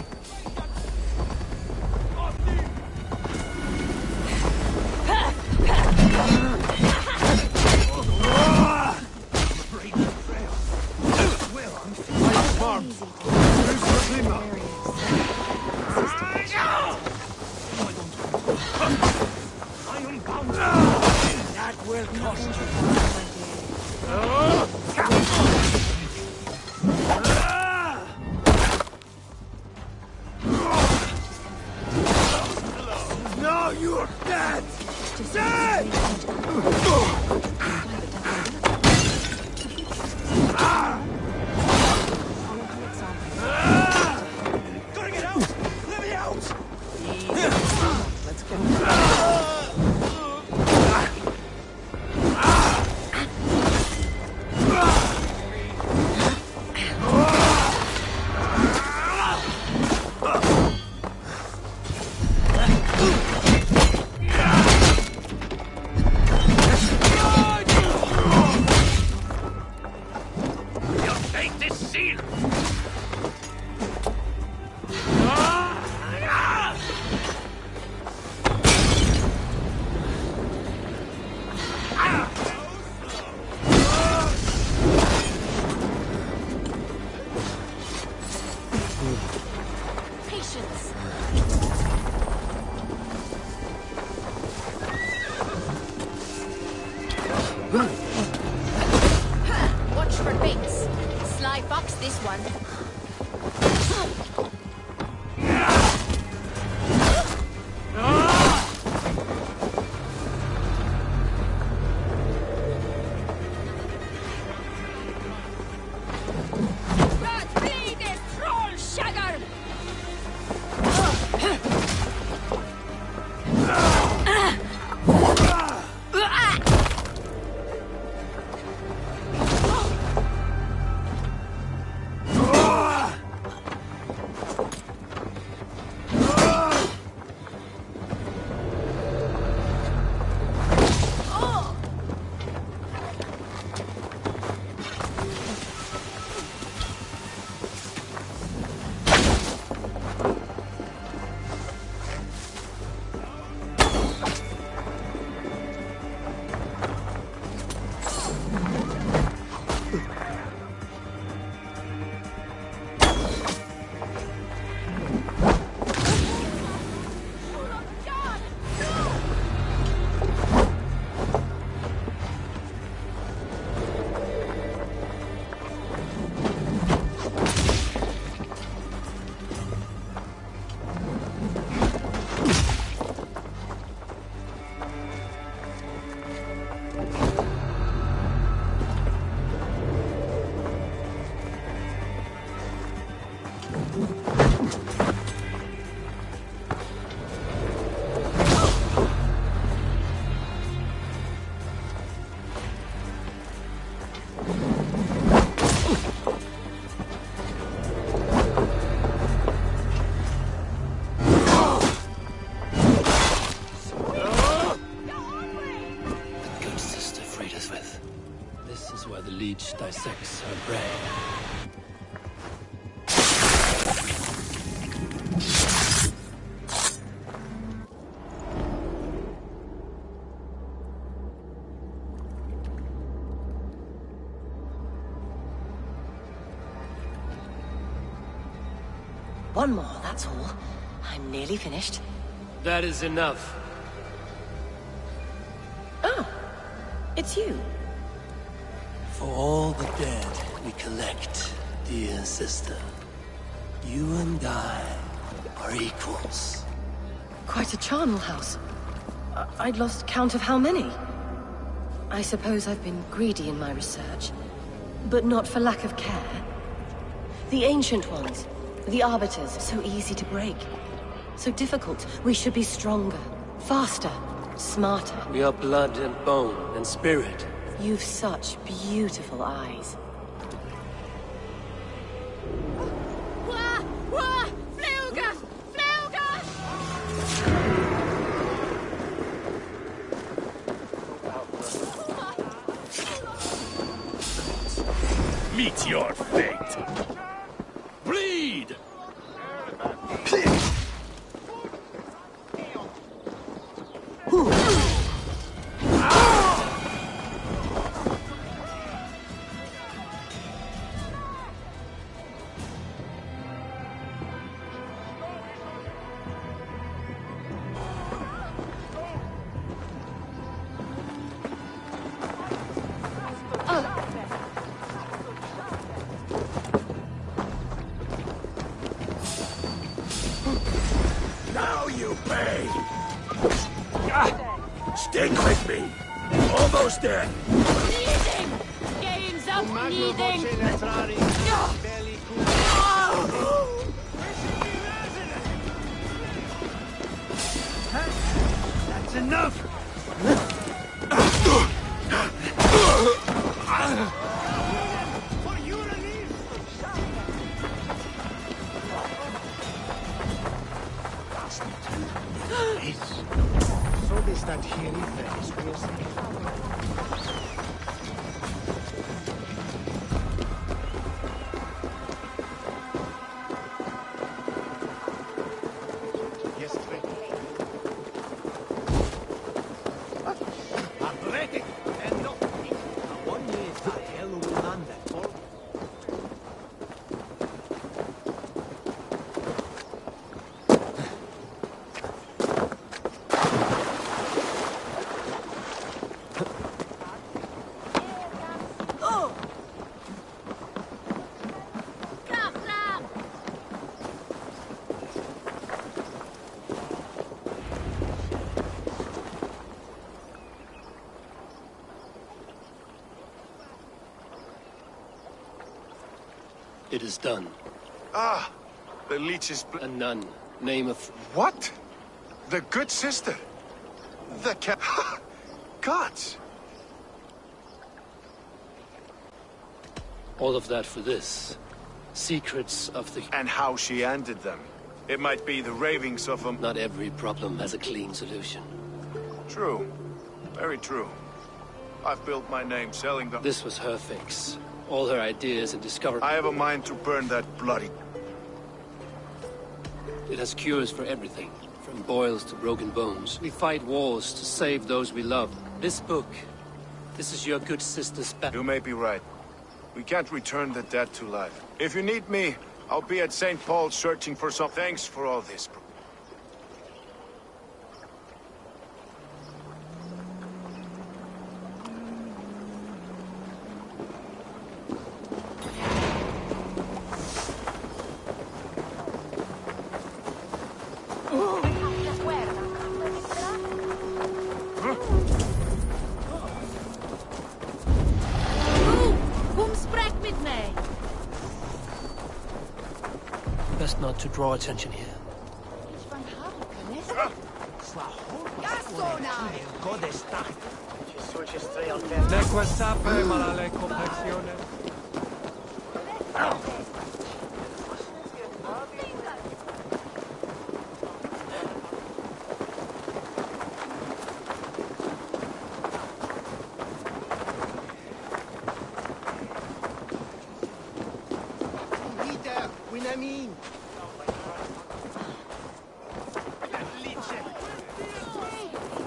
this one. Dissects her prey. One more, that's all. I'm nearly finished. That is enough. Oh, it's you. For all the dead we collect, dear sister, you and I are equals. Quite a charnel house. I'd lost count of how many. I suppose I've been greedy in my research, but not for lack of care. The ancient ones, the arbiters, so easy to break. So difficult. We should be stronger, faster, smarter. We are blood and bone and spirit. You've such beautiful eyes. Wah! Wah! Fluga! Fluga! Meet your fate. Bleed! Now you pay! Stick with me! Almost there! Bleeding! Gains up bleeding! That's enough! It is done. Ah, the leech's... A nun. Name of... What? The good sister? The cat... Gods! All of that for this. Secrets of the... And how she ended them. It might be the ravings of a... Not every problem has a clean solution. True. Very true. I've built my name selling them. This was her fix. All her ideas and discoveries. I have a mind to burn that bloody... It has cures for everything. From boils to broken bones. We fight wars to save those we love. This book... This is your good sister's battle. You may be right. We can't return the dead to life. If you need me, I'll be at St. Paul's searching for some... Thanks for all this, bro. Best not to draw attention here.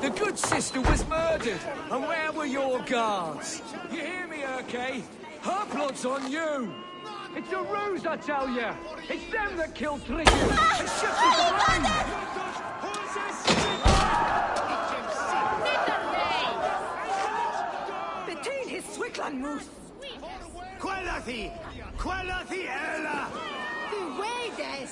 The good sister was murdered, and where were your guards? You hear me, Urke? Her blood's on you! It's a ruse, I tell you! It's them that killed Trigger! And shifted the blame! Between his Swickland moose! Qualathi! Qualathi Ella! The way des!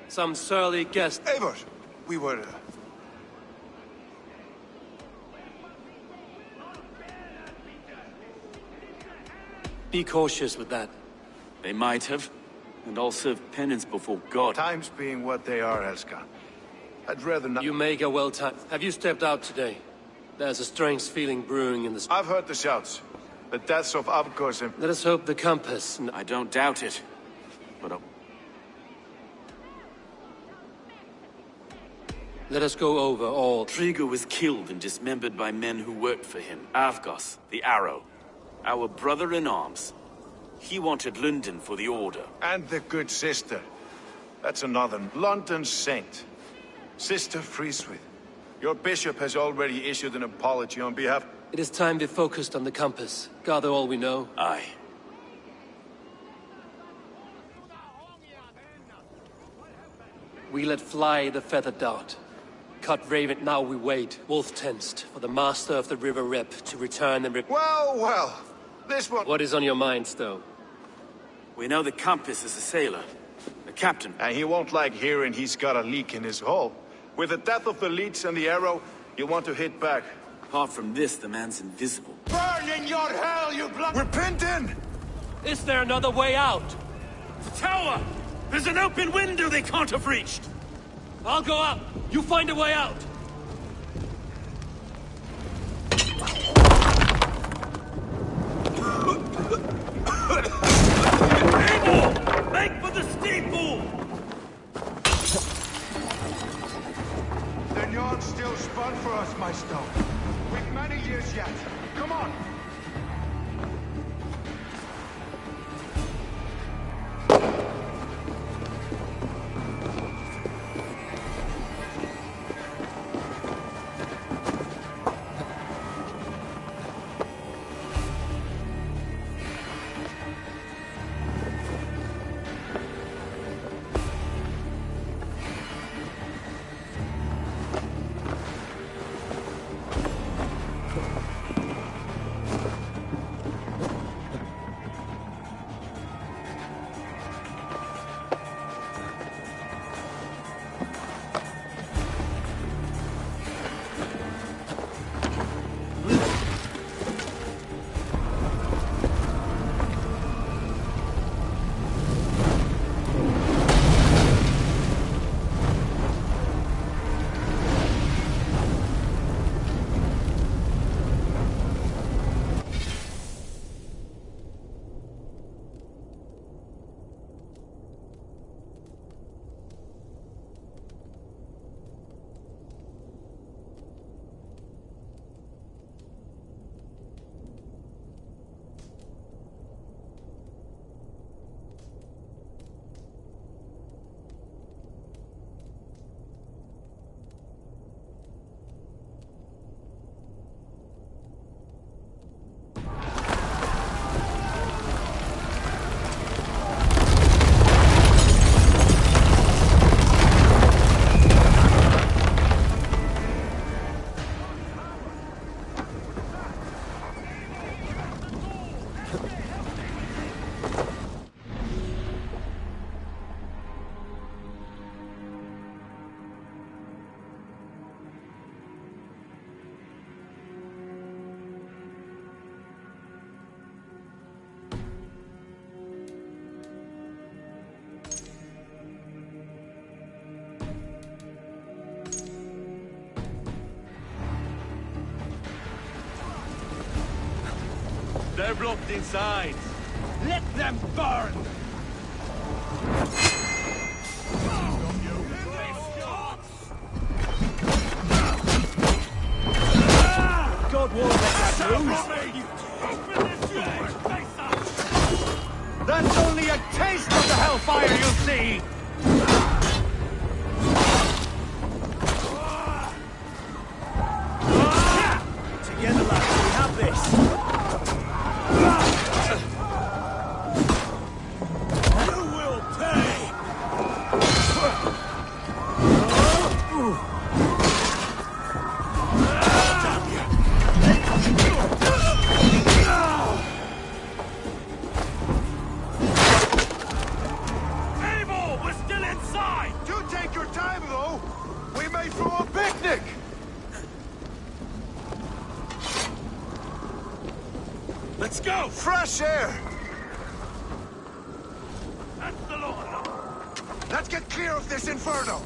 Some surly guest. Eivor! We were... Be cautious with that. They might have, and I'll serve penance before God. Times being what they are, Elska. I'd rather not... You make a well-timed... Have you stepped out today? There's a strange feeling brewing in the... I've heard the shouts. The deaths of Avgos and... Let us hope the compass... I don't doubt it, but... Let us go over all... Trigger was killed and dismembered by men who worked for him. Avgos, the Arrow. Our brother-in-arms. He wanted London for the Order. And the good sister. That's another London saint. Sister Freeswith. Your bishop has already issued an apology on behalf... It is time we focused on the compass. Gather all we know. Aye. We let fly the feathered dart. Cut Raven, now we wait, wolf-tensed, for the master of the River Rep to return and Well, well, this one... What is on your mind, Stowe? We know the compass is a sailor, a captain. And he won't like hearing he's got a leak in his hull. With the death of the leech and the arrow, you want to hit back. Apart from this, the man's invisible. Burn in your hell, you blood... We're pinned in! Is there another way out? The tower! There's an open window they can't have reached! I'll go up! You find a way out! Eivor! Make for the steeple! The Njord's still spun for us, my stone. We've many years yet. Come on! They're blocked inside. Let them burn! God won't let that lose. That's only a taste of the hellfire you'll see! Together, lads, we have this. Let's go! Fresh air! That's the Lord! Let's get clear of this inferno!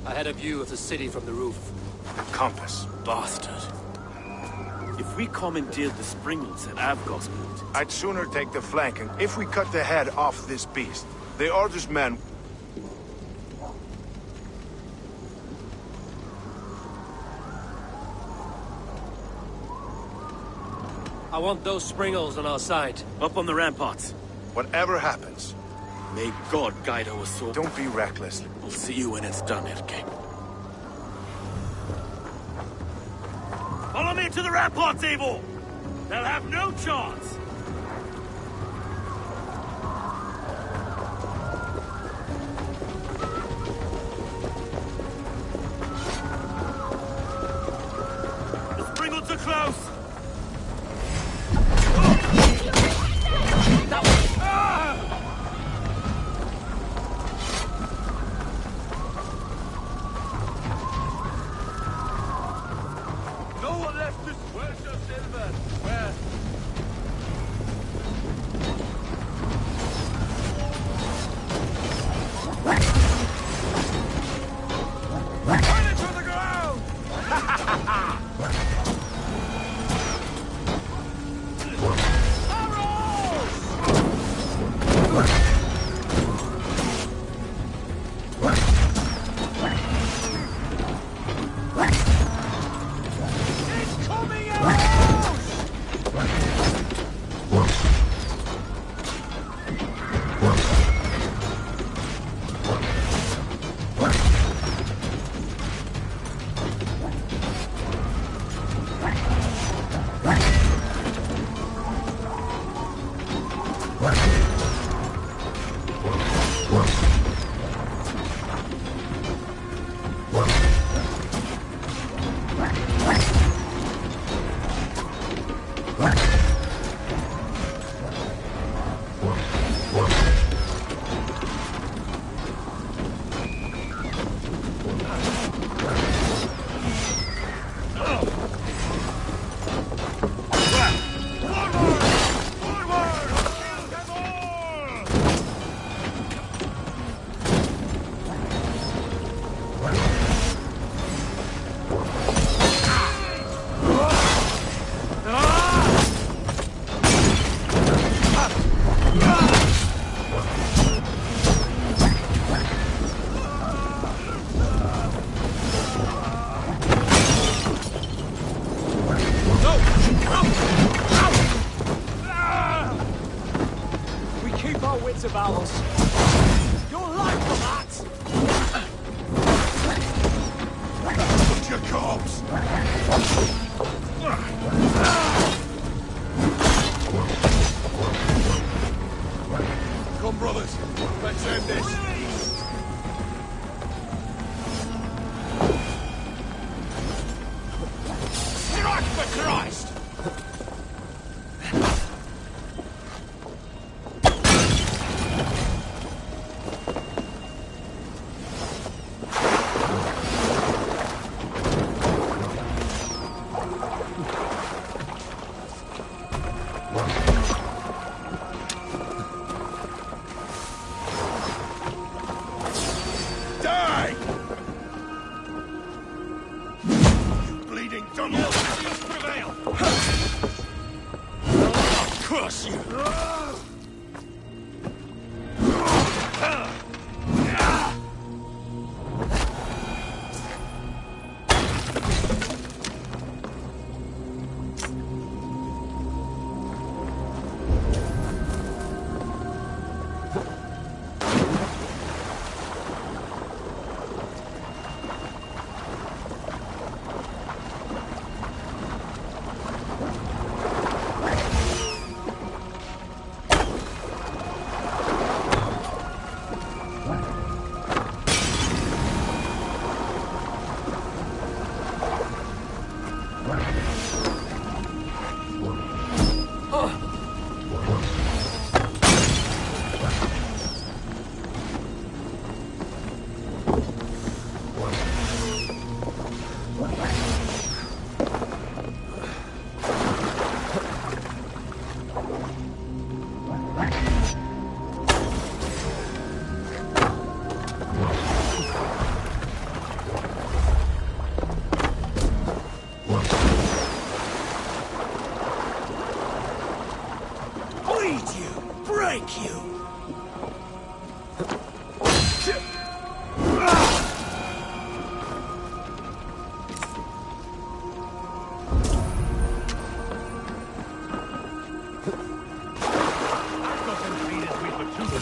I had a view of the city from the roof. Compass. Bastard. If we commandeered the springles at Avgosmund... I'd sooner take the flank, and if we cut the head off this beast, the Order's men... I want those springles on our side. Up on the ramparts. Whatever happens. May God guide our soul. Don't be reckless. We'll see you when it's done, Erke. Follow me to the ramparts, Eivor! They'll have no chance! The springles are close! That was... No one left to... Where's your silver? Where? Run it to the ground! About us. You'll like for that! Put your corpse! Come, brothers. Let's end this. Strike for Christ! crush you!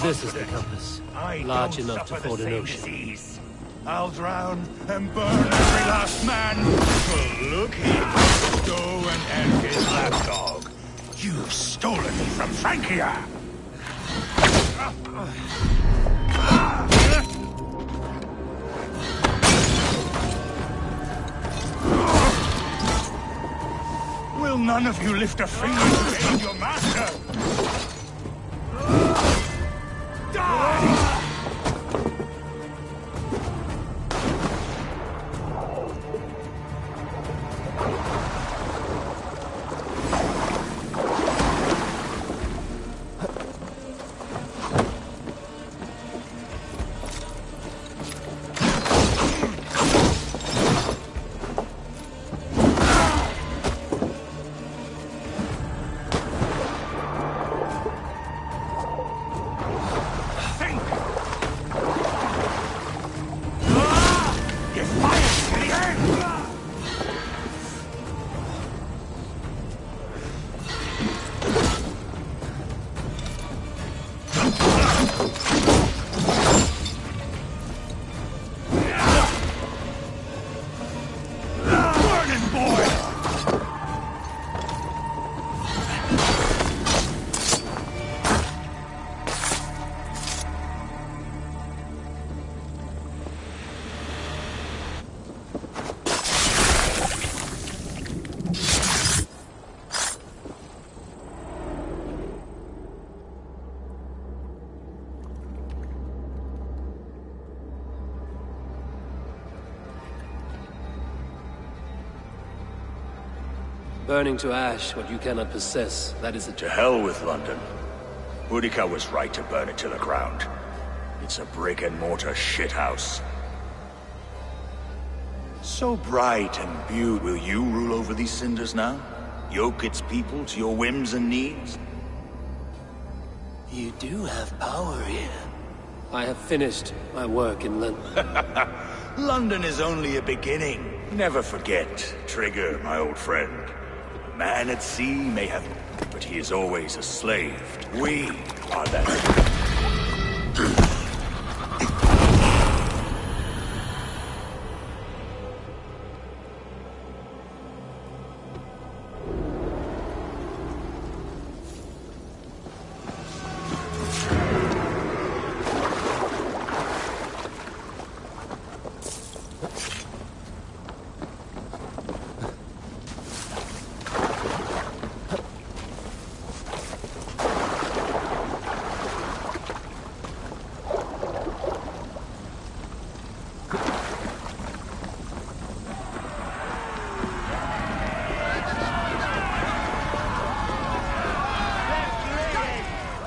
This is the compass. Large enough to ford an ocean. Seas. I'll drown and burn every last man. Well, look here. Go and end his lapdog. You've stolen me from Francia. Will none of you lift a finger to aid your master? Burning to ash what you cannot possess, that is a... To hell with London. Boudica was right to burn it to the ground. It's a brick-and-mortar shithouse. So bright and beautiful, will you rule over these cinders now? Yoke its people to your whims and needs? You do have power here. I have finished my work in London. London is only a beginning. Never forget, Trigger, my old friend. Man at sea may have, but he is always a slave. We are that.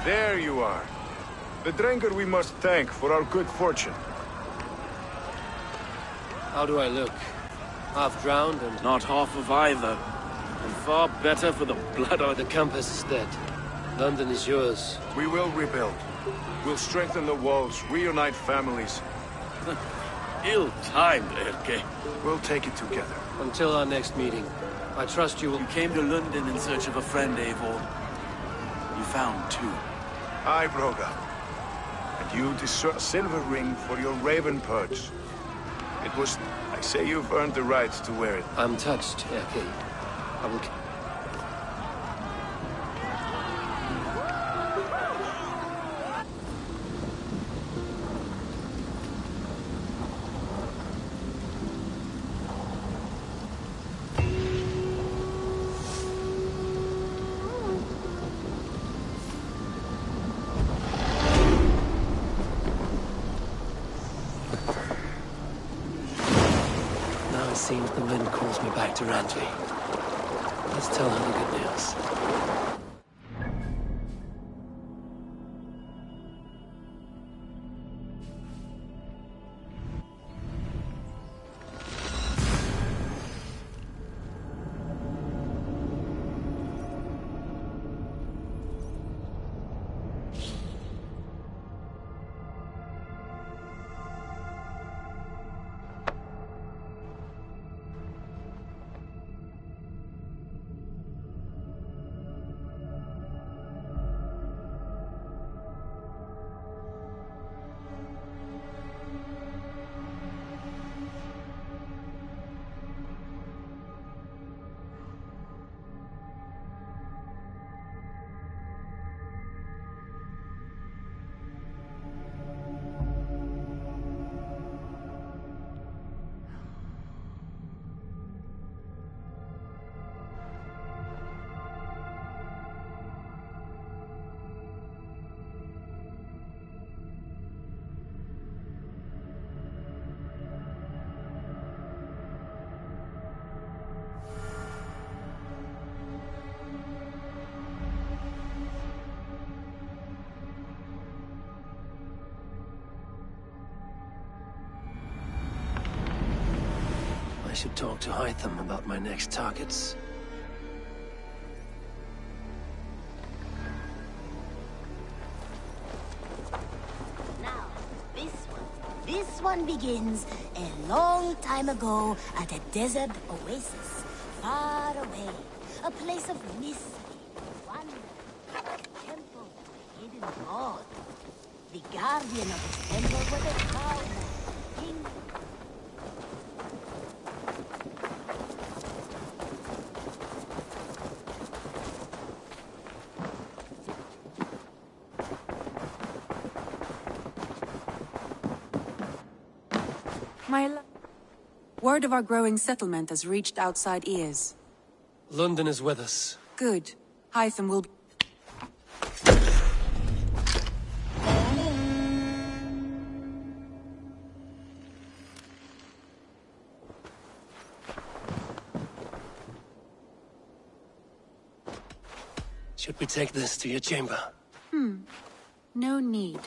There you are. The Drenker we must thank for our good fortune. How do I look? Half drowned and... Not half of either. And far better for the blood of... The compass is dead. London is yours. We will rebuild. We'll strengthen the walls, reunite families. Ill-timed, Erke. We'll take it together. Until our next meeting, I trust you will... You came to London in search of a friend, Eivor. You found two. Aye, Broga. And you deserve a silver ring for your raven perch. It was... I say you've earned the right to wear it. I'm touched, Erke. I will... It seems the wind calls me back to Randvi. Let's tell her the good news. I should talk to Hytham about my next targets. Now, this one begins a long time ago at a desert oasis, far away. A place of mystery, wonder, a temple, hidden god. The guardian of this temple was a proud man, king. Word of our growing settlement has reached outside ears. London is with us. Good. Hytham will... Should we take this to your chamber? No need.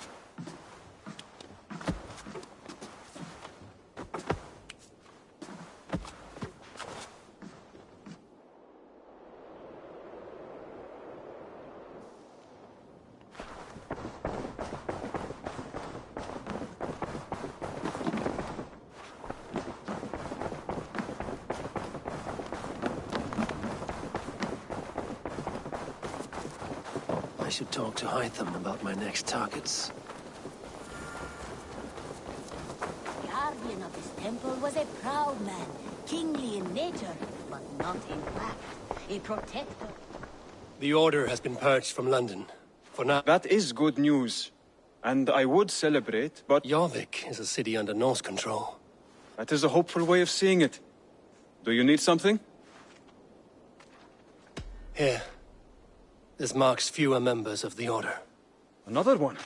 I should talk to Hytham about my next targets. The guardian of this temple was a proud man, kingly in nature, but not in fact. A protector. The Order has been purged from London. For now... That is good news. And I would celebrate, but... Jorvik is a city under Norse control. That is a hopeful way of seeing it. Do you need something? Here. This marks fewer members of the Order. Another one?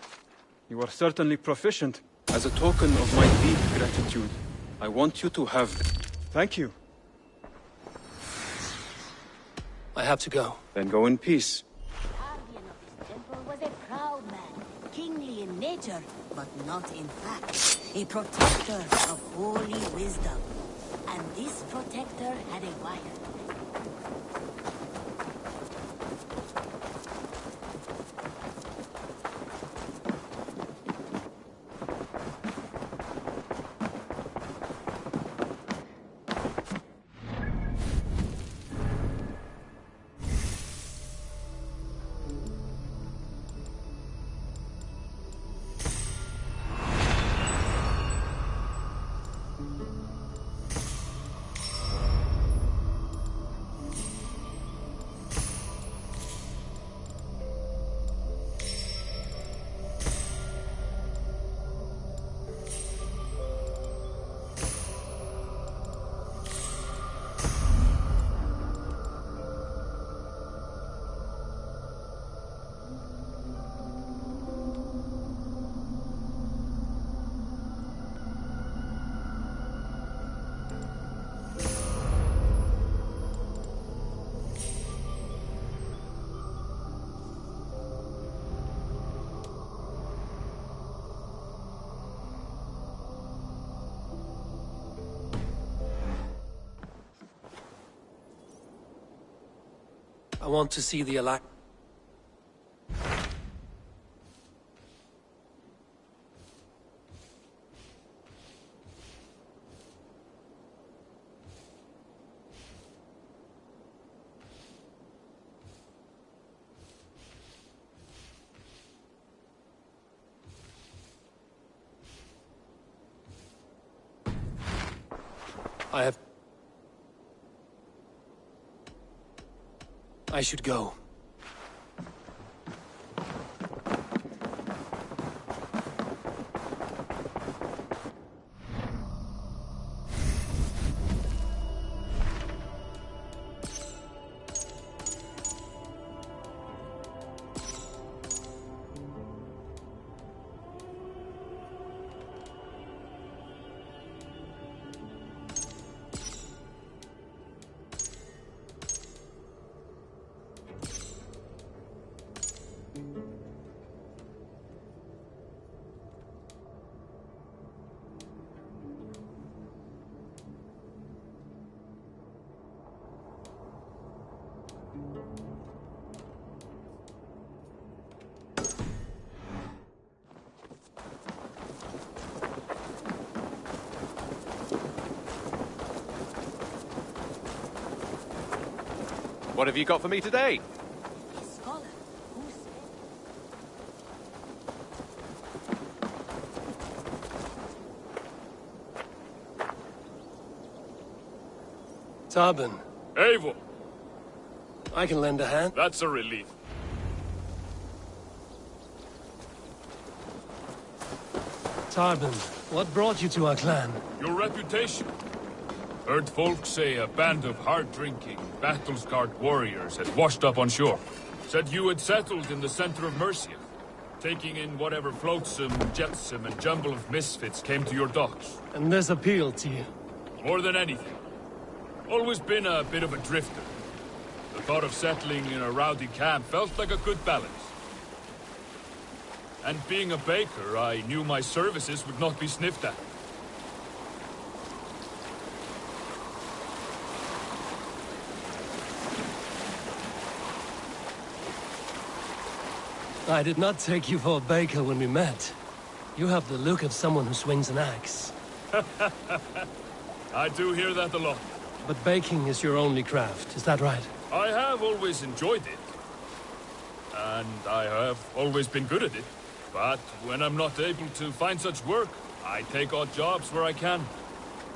You are certainly proficient. As a token of my deep gratitude, I want you to have... Thank you. I have to go. Then go in peace. The guardian of this temple was a proud man, kingly in nature, but not in fact. A protector of holy wisdom. And this protector had a wife. I want to see the Alack. I should go. What have you got for me today? Tarbin. Eivor! I can lend a hand. That's a relief. Tarbin, what brought you to our clan? Your reputation. Heard folk say a band of hard-drinking, battle-scarred warriors had washed up on shore. Said you had settled in the center of Mercia, taking in whatever flotsam, jetsam, and jumble of misfits came to your docks. And this appealed to you? More than anything. Always been a bit of a drifter. The thought of settling in a rowdy camp felt like a good balance. And being a baker, I knew my services would not be sniffed at. I did not take you for a baker when we met. You have the look of someone who swings an axe. I do hear that a lot. But baking is your only craft, is that right? I have always enjoyed it. And I have always been good at it. But when I'm not able to find such work, I take odd jobs where I can.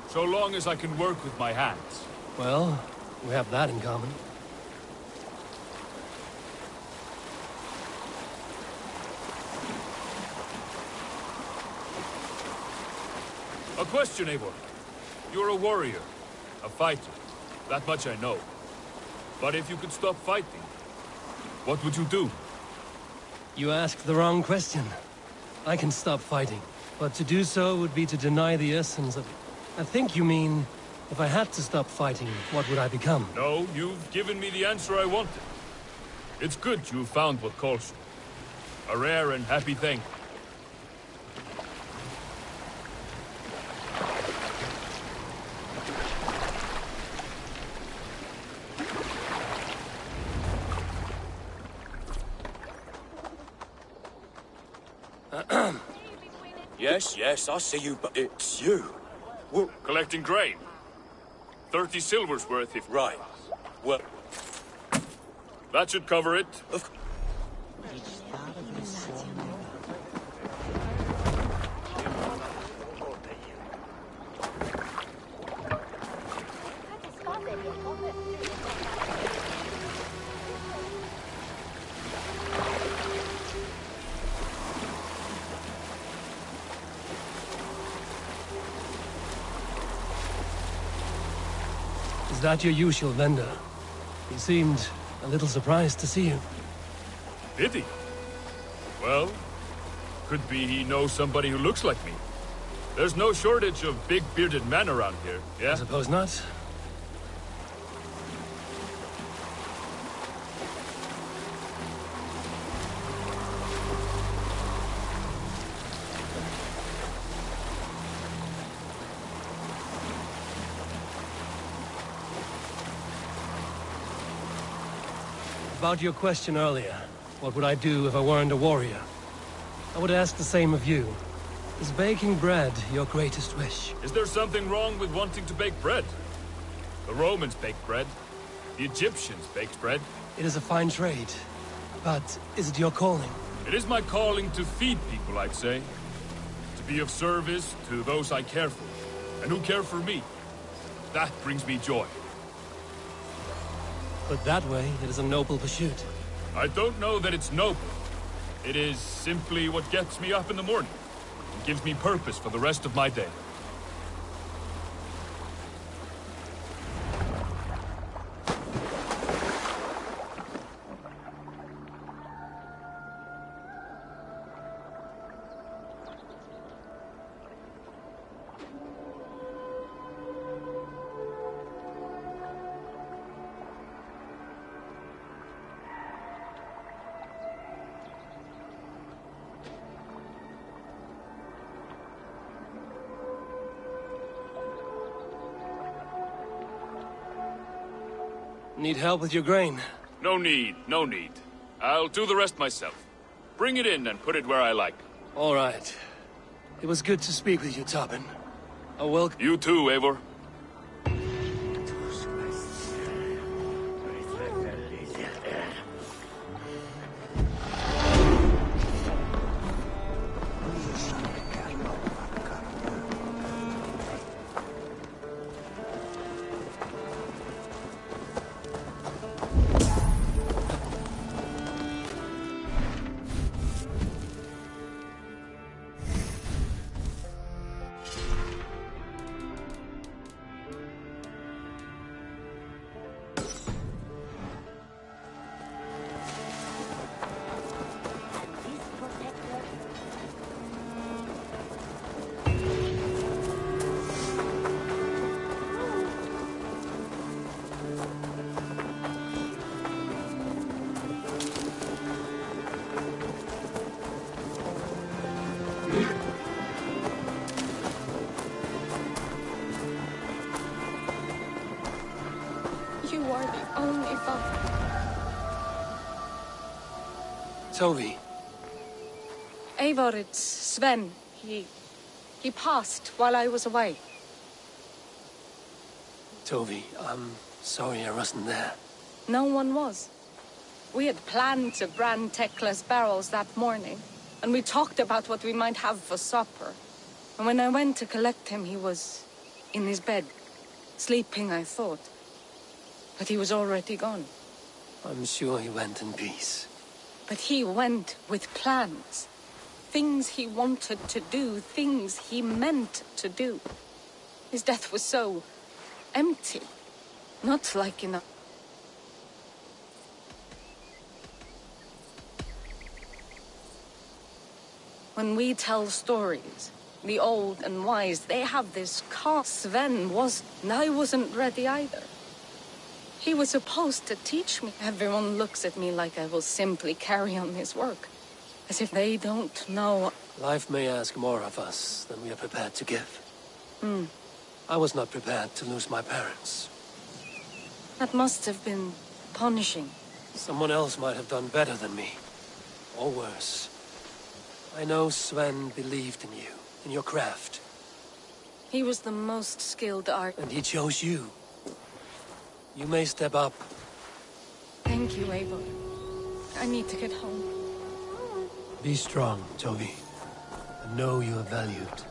So long as I can work with my hands. Well, we have that in common. A question, Eivor. You're a warrior, a fighter. That much I know. But if you could stop fighting, what would you do? You asked the wrong question. I can stop fighting, but to do so would be to deny the essence of it. I think you mean, if I had to stop fighting, what would I become? No, you've given me the answer I wanted. It's good you found what calls you. A rare and happy thing. Yes, I see you, but it's you. Well, collecting grain. 30 silver's worth if... Right. Well... That should cover it. Is that your usual vendor? He seemed a little surprised to see you. Did he? Well, could be he knows somebody who looks like me. There's no shortage of big bearded men around here, yeah? I suppose not. About your question earlier, what would I do if I weren't a warrior? I would ask the same of you. Is baking bread your greatest wish? Is there something wrong with wanting to bake bread? The Romans baked bread. The Egyptians baked bread. It is a fine trade. But is it your calling? It is my calling to feed people, I'd say. To be of service to those I care for, and who care for me. That brings me joy. Put that way, it is a noble pursuit. I don't know that it's noble. It is simply what gets me up in the morning, and gives me purpose for the rest of my day. Need help with your grain? No need, no need. I'll do the rest myself. Bring it in and put it where I like. All right. It was good to speak with you, Tobin. A welcome. You too, Eivor. You are the only father. Tovi. Eivor, it's Sven. He passed while I was away. Tovi, I'm sorry I wasn't there. No one was. We had planned to brand Tekla's barrels that morning, and we talked about what we might have for supper. And when I went to collect him, he was in his bed, sleeping, I thought. But he was already gone. I'm sure he went in peace. But he went with plans. Things he wanted to do, things he meant to do. His death was so empty. Not like in a... When we tell stories, the old and wise, they have this calm. Sven wasn't, and I wasn't ready either. He was supposed to teach me. Everyone looks at me like I will simply carry on his work. As if they don't know. Life may ask more of us than we are prepared to give. I was not prepared to lose my parents. That must have been punishing. Someone else might have done better than me. Or worse. I know Sven believed in you, in your craft. He was the most skilled art. And he chose you. You may step up. Thank you, Eivor. I need to get home. Be strong, Tovi. And know you are valued.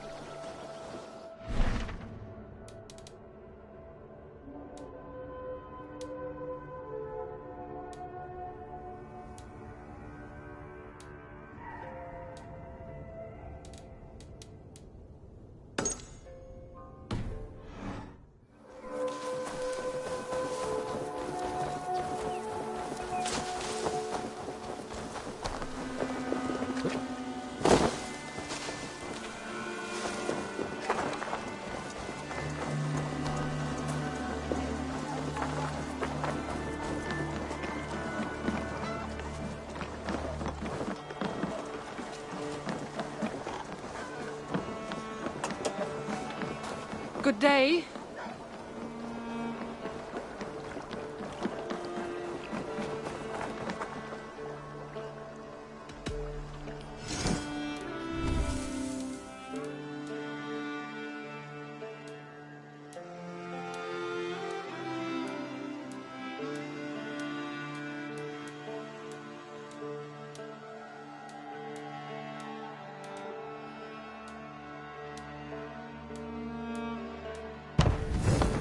Good day.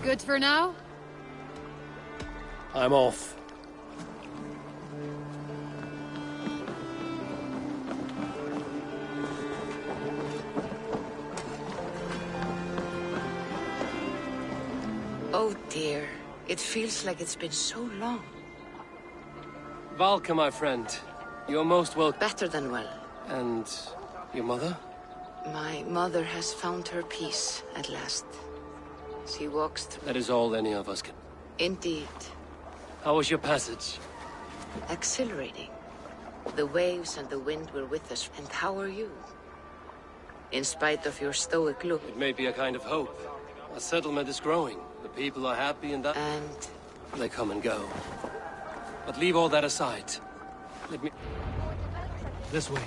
Good for now? I'm off. Oh dear. It feels like it's been so long. Valka, my friend. You're most welcome. Better than well. And your mother? My mother has found her peace at last. She walks through... That is all any of us can. Indeed. How was your passage? Exhilarating. The waves and the wind were with us. And how are you? In spite of your stoic look. It may be a kind of hope. A settlement is growing. The people are happy and that... And... They come and go. But leave all that aside. Let me... This way.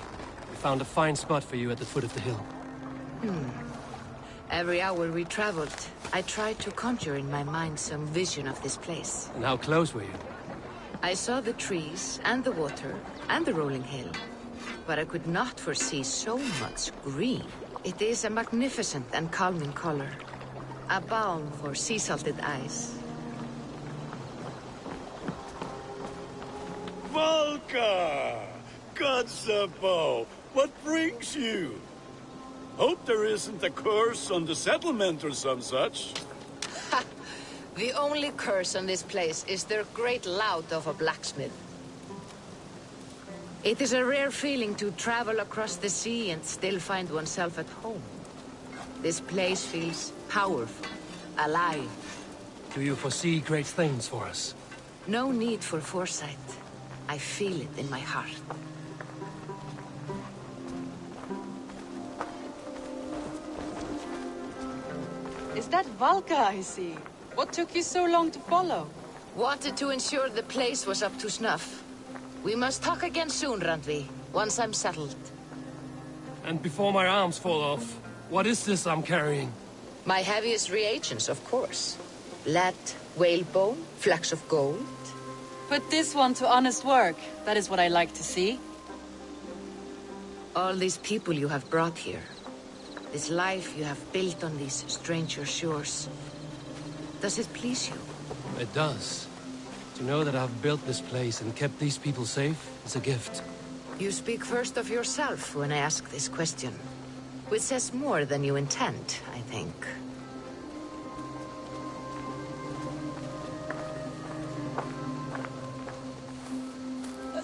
We found a fine spot for you at the foot of the hill. Every hour we traveled, I tried to conjure in my mind some vision of this place. And how close were you? I saw the trees, and the water, and the rolling hill. But I could not foresee so much green. It is a magnificent and calming color. A balm for sea-salted eyes. Valka! Kotzebo! What brings you? Hope there isn't a curse on the settlement or some such. The only curse on this place is their great lout of a blacksmith. It is a rare feeling to travel across the sea and still find oneself at home. This place feels powerful, alive. Do you foresee great things for us? No need for foresight. I feel it in my heart. Is that Valka I see? What took you so long to follow? Wanted to ensure the place was up to snuff. We must talk again soon, Randvi, once I'm settled. And before my arms fall off, what is this I'm carrying? My heaviest reagents, of course. Lead, whalebone, flecks of gold. Put this one to honest work. That is what I like to see. All these people you have brought here. This life you have built on these stranger shores. Does it please you? It does. To know that I've built this place and kept these people safe is a gift. You speak first of yourself when I ask this question. Which says more than you intend, I think.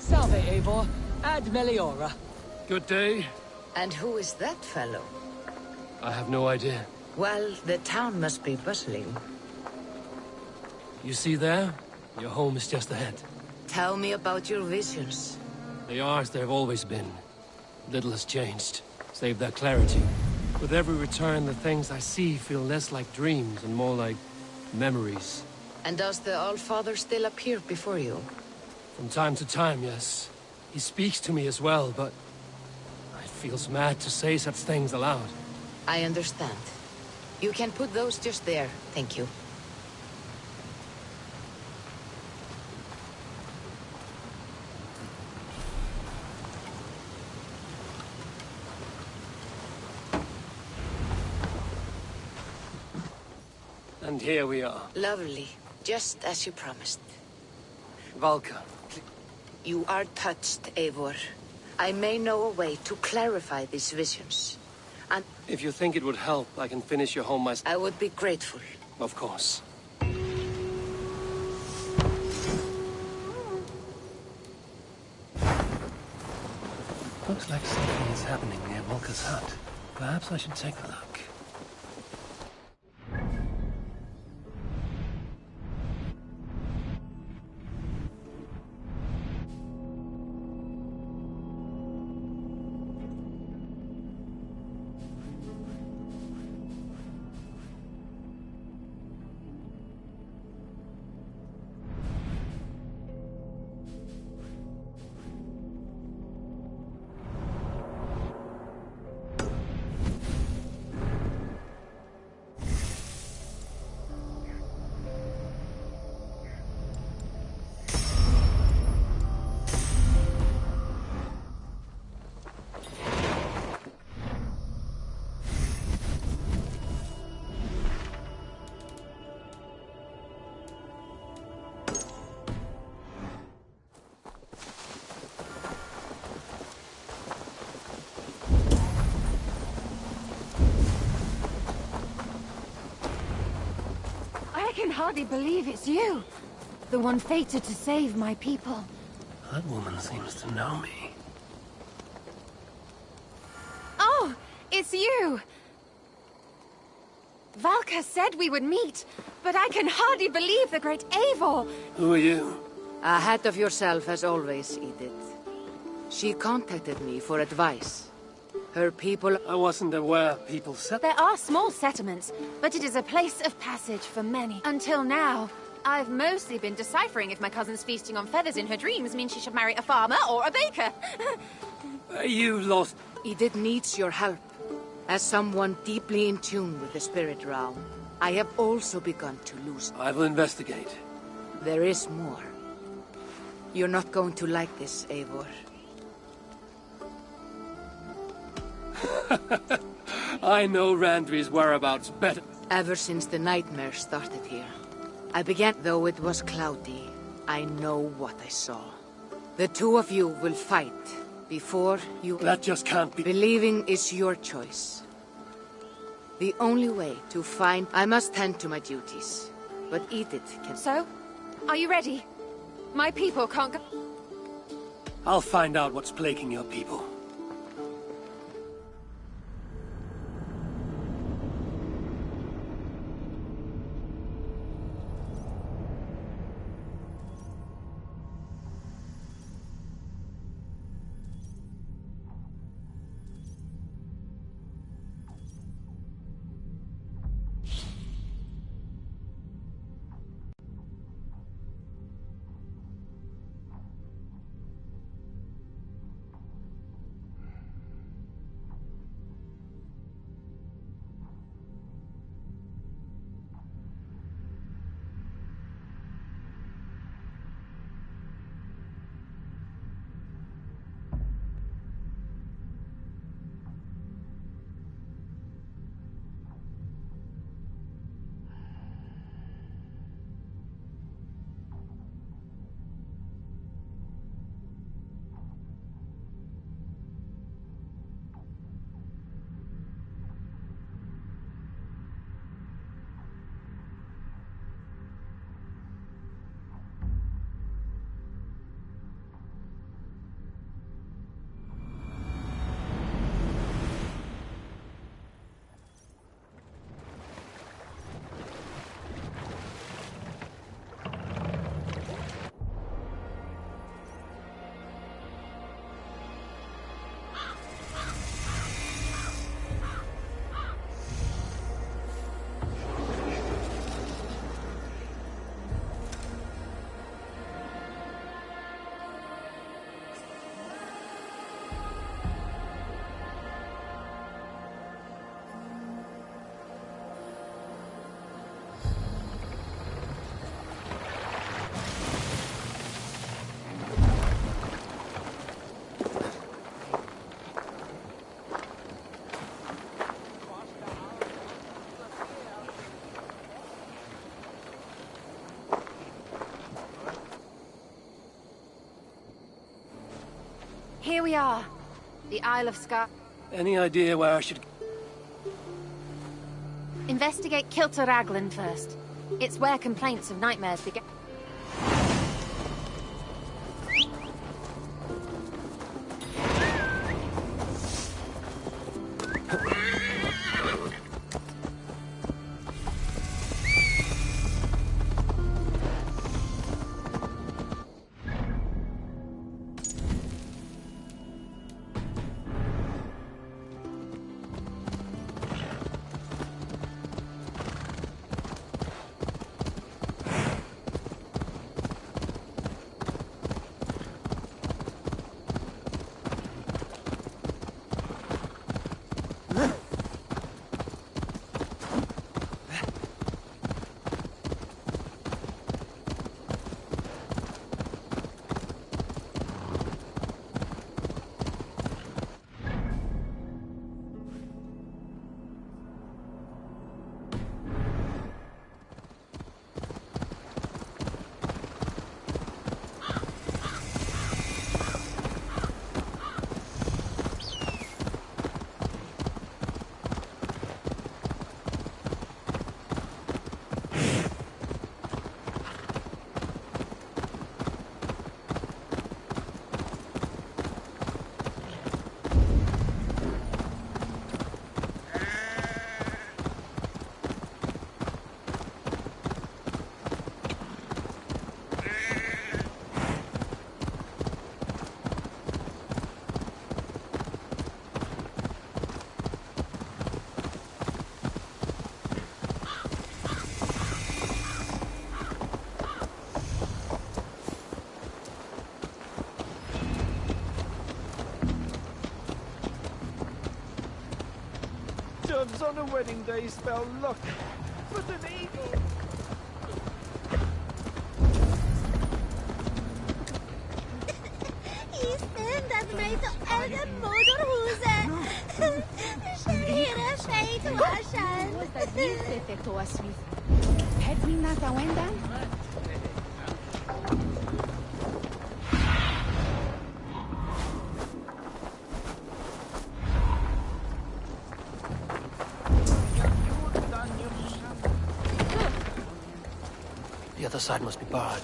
Salve, Eivor. Ad Meliora. Good day. And who is that fellow? I have no idea. Well, the town must be bustling. You see there? Your home is just ahead. Tell me about your visions. They are as they've always been. Little has changed, save their clarity. With every return, the things I see feel less like dreams and more like memories. And does the Allfather still appear before you? From time to time, yes. He speaks to me as well, but... it feels mad to say such things aloud. I understand. You can put those just there, thank you. And here we are. Lovely. Just as you promised. Valka. You are touched, Eivor. I may know a way to clarify these visions. And if you think it would help, I can finish your home myself. I would be grateful. Of course. Looks like something is happening near Valka's hut. Perhaps I should take a look. hardly believe it's you. The one fated to save my people. That woman seems to know me. Oh, it's you! Valka said we would meet, but I can hardly believe the great Eivor. Who are you? Ahead of yourself as always, Edith. She contacted me for advice. Her people... I wasn't aware people said... There are small settlements, but it is a place of passage for many. Until now, I've mostly been deciphering if my cousin's feasting on feathers in her dreams means she should marry a farmer or a baker. You lost... Edith needs your help. As someone deeply in tune with the spirit realm, I have also begun to lose... I will investigate. There is more. You're not going to like this, Eivor. I know Randri's whereabouts better. Ever since the nightmare started here, I began... Though it was cloudy, I know what I saw. The two of you will fight before you... That just can't be... Believing is your choice. The only way to find... I must tend to my duties, but Edith can... So? Are you ready? My people can't go... I'll find out what's plaguing your people. Here we are. The Isle of Scar... Any idea where I should... Investigate Kilter Raglan first. It's where complaints of nightmares began. doves on a wedding day spell luck, but an eagle... I sendet mig till egen moderhuset. Era sig till varsan. Hedwina Zawendan? The other side must be barred.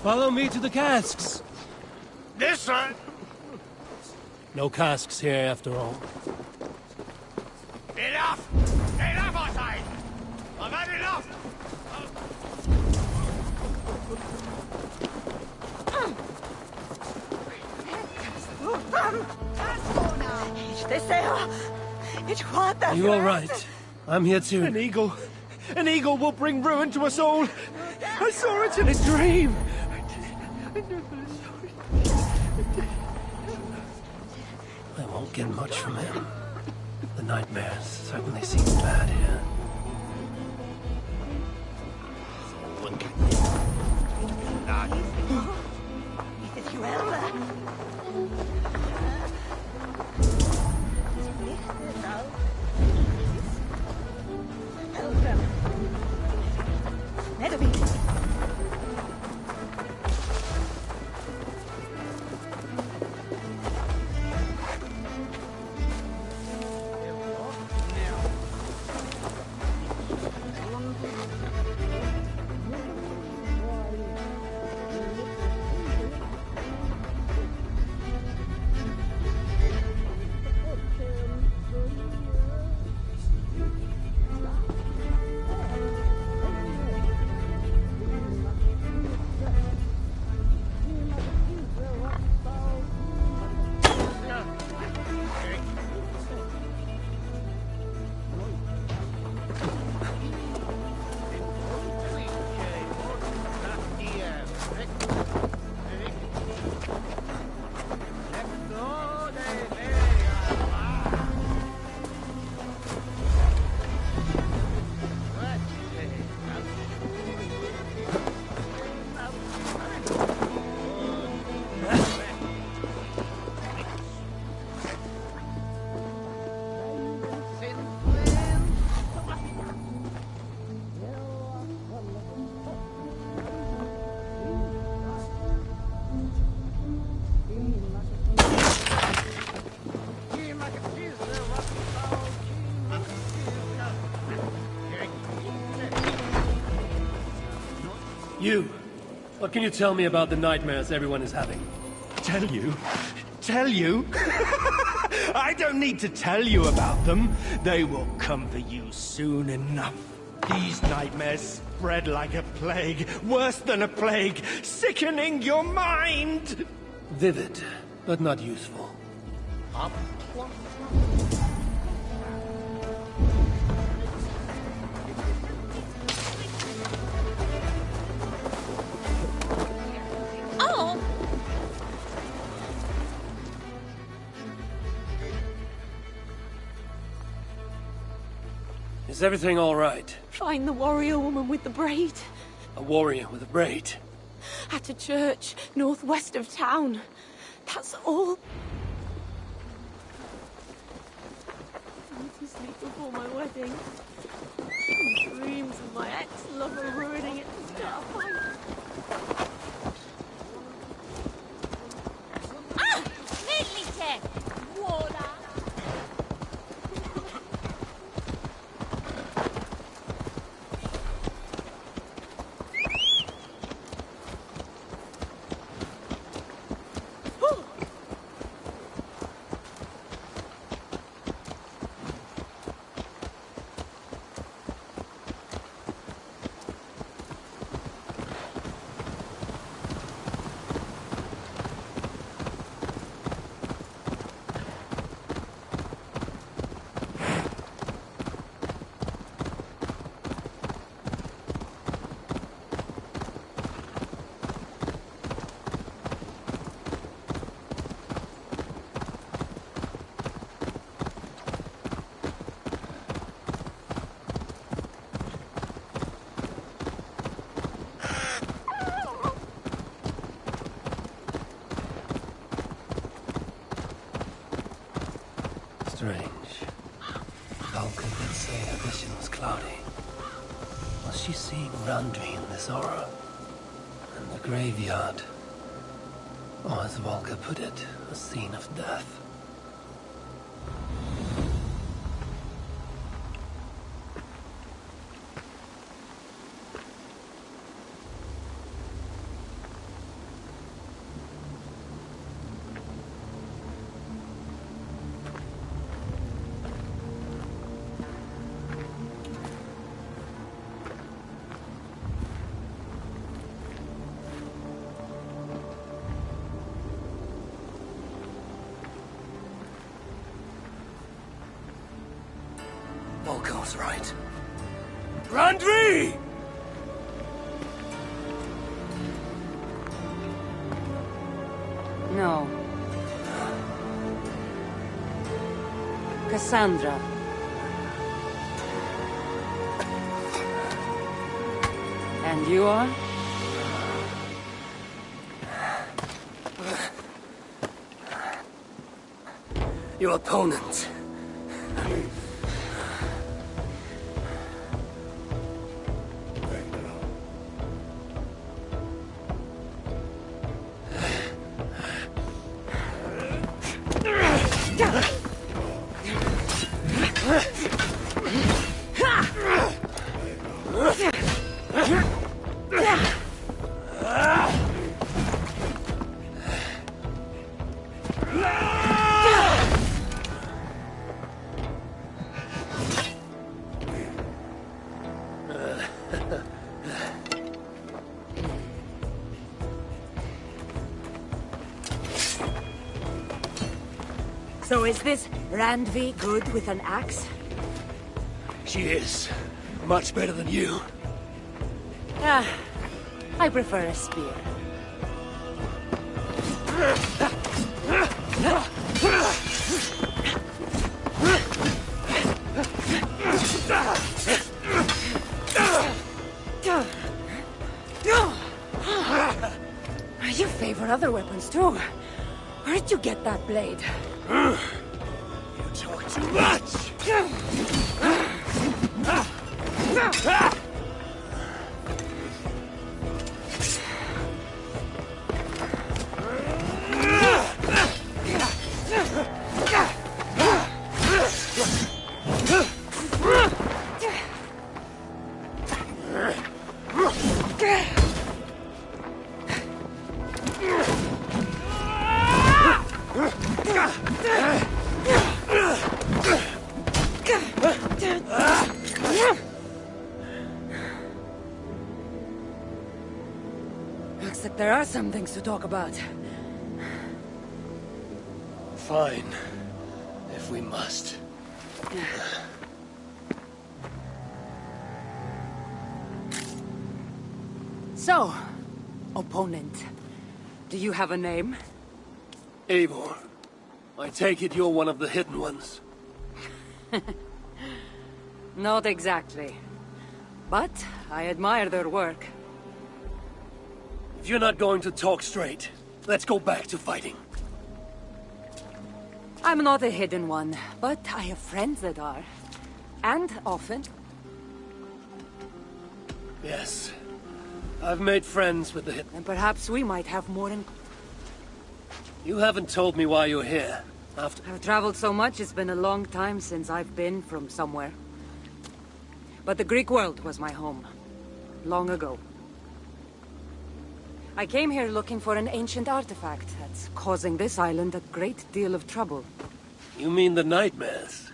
Follow me to the casks. This one? No casks here, after all. Enough! Enough, I say! I've had enough! Are you all right? I'm here too. An eagle will bring ruin to us all. I saw it in a dream. I won't get much from him. The nightmares certainly seem bad here. You, what can you tell me about the nightmares everyone is having? Tell you? Tell you? I don't need to tell you about them. They will come for you soon enough. These nightmares spread like a plague, worse than a plague, sickening your mind. Vivid, but not useful. Is everything all right? Find the warrior woman with the braid. A warrior with a braid. At a church northwest of town. That's all. I need to sleep before my wedding. Dreams of my ex-lover ruining it to start a fight. Ah! Medlite! Voila! Strange. Valka did say her vision was cloudy. Was she seeing Randvi in this aura? And the graveyard? Or as Valka put it, a scene of death? Volko's right. Randvi! No. Cassandra. And you are? Your opponent. So is this Randvi good with an axe? She is. Much better than you. Ah, I prefer a spear. You favor other weapons too. Where did you get that blade? You talk too much! Looks like there are some things to talk about. Fine. If we must. So, opponent, do you have a name? Eivor, I take it you're one of the hidden ones. Not exactly. But I admire their work. If you're not going to talk straight, let's go back to fighting. I'm not a hidden one, but I have friends that are. And often. Yes. I've made friends with the hidden. And perhaps we might have more in... You haven't told me why you're here. I've traveled so much, it's been a long time since I've been from somewhere. But the Greek world was my home. Long ago. I came here looking for an ancient artifact that's causing this island a great deal of trouble. You mean the nightmares?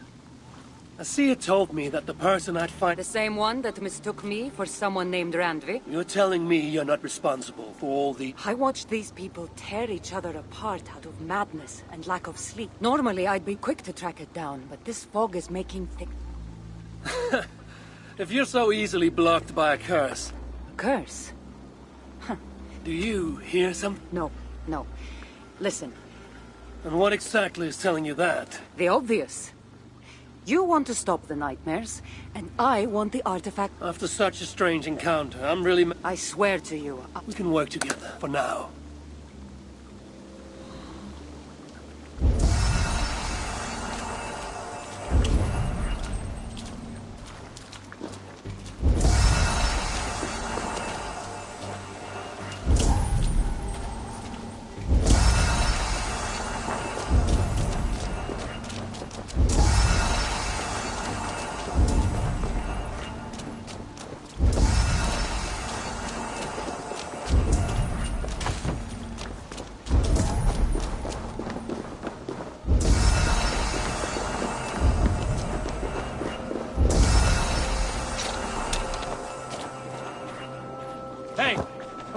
Asia told me that the person I'd find... The same one that mistook me for someone named Randvi? You're telling me you're not responsible for all the... I watched these people tear each other apart out of madness and lack of sleep. Normally I'd be quick to track it down, but this fog is making thick... If you're so easily blocked by a curse... A curse? Huh. Do you hear something? No, no. Listen. And what exactly is telling you that? The obvious. You want to stop the nightmares, and I want the artifact... After such a strange encounter, I'm really... I swear to you... We can work together, for now.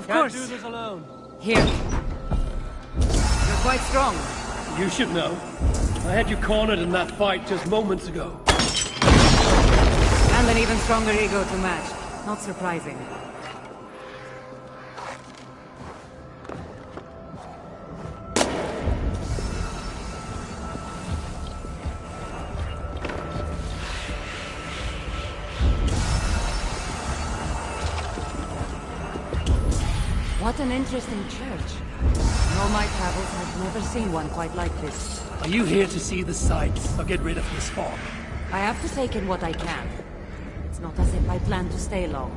Can't do this alone. Here. You're quite strong. You should know. I had you cornered in that fight just moments ago. And an even stronger ego to match. Not surprising. What an interesting church. In all my travels, I've never seen one quite like this. Are you here to see the sights, or get rid of this fog? I have to take in what I can. It's not as if I plan to stay long.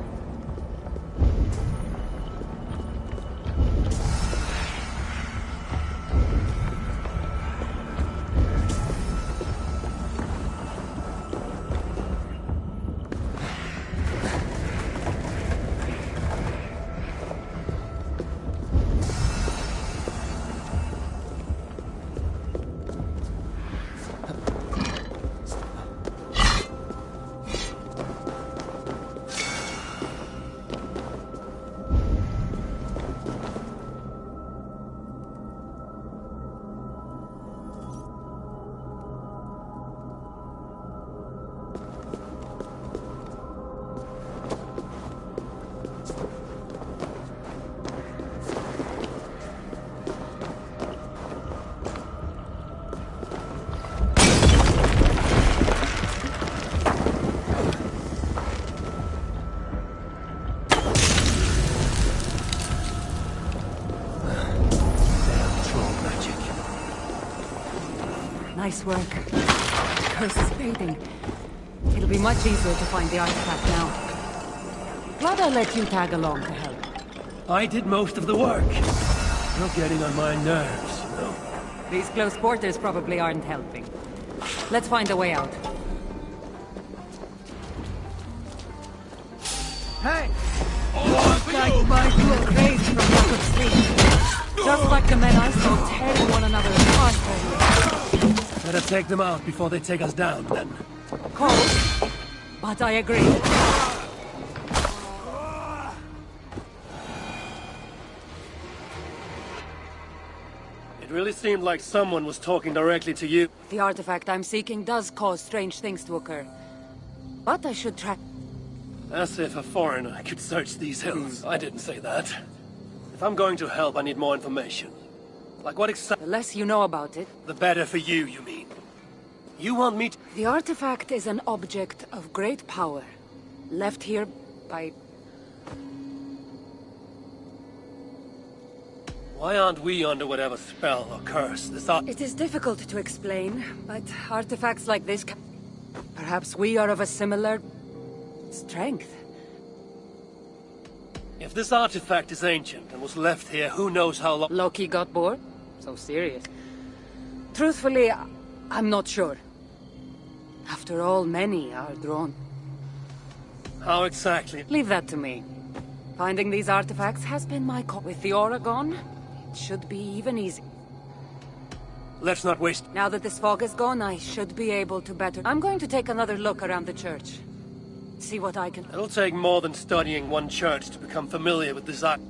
Nice work. The curse is fading. It'll be much easier to find the artifact now. Glad I let you tag along to help. I did most of the work. You're getting on my nerves, you know. These close quarters probably aren't helping. Let's find a way out. Hey! Looks like my blue crazed from lack of sleep. Just like the men I saw tearing one another apart earlier. Better take them out before they take us down, then. Cold, but I agree. It really seemed like someone was talking directly to you. The artifact I'm seeking does cause strange things to occur. But I should track... As if a foreigner could search these hills. I didn't say that. If I'm going to help, I need more information. Like what exactly... The less you know about it... The better for you, you mean? You want me to... The artifact is an object of great power, left here by... Why aren't we under whatever spell or curse this art... It is difficult to explain, but artifacts like this can... Perhaps we are of a similar... strength. If this artifact is ancient and was left here, who knows how long... Loki got bored? So serious. Truthfully, I'm not sure. After all, many are drawn. How exactly? Leave that to me. Finding these artifacts has been my call. With the aura gone, it should be even easy. Let's not waste... Now that this fog is gone, I should be able to better... I'm going to take another look around the church. See what I can... It'll take more than studying one church to become familiar with this art.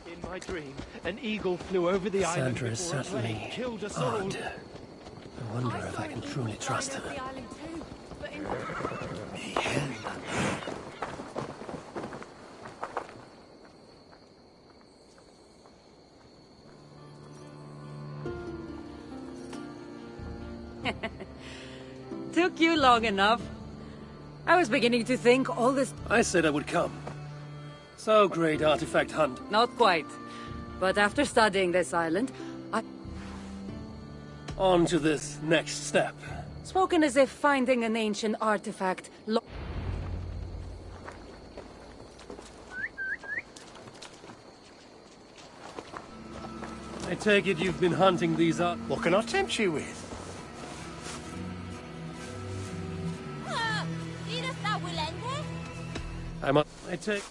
In my dream, an eagle flew over the island Sandra is before a certainly plane killed us all. odd. I wonder if I can truly trust her. Took you long enough. I was beginning to think all this... I said I would come. So great artifact hunt. Not quite. But after studying this island, On to this next step. Spoken as if finding an ancient artifact... I take it you've been hunting these art... What can I tempt you with? I take...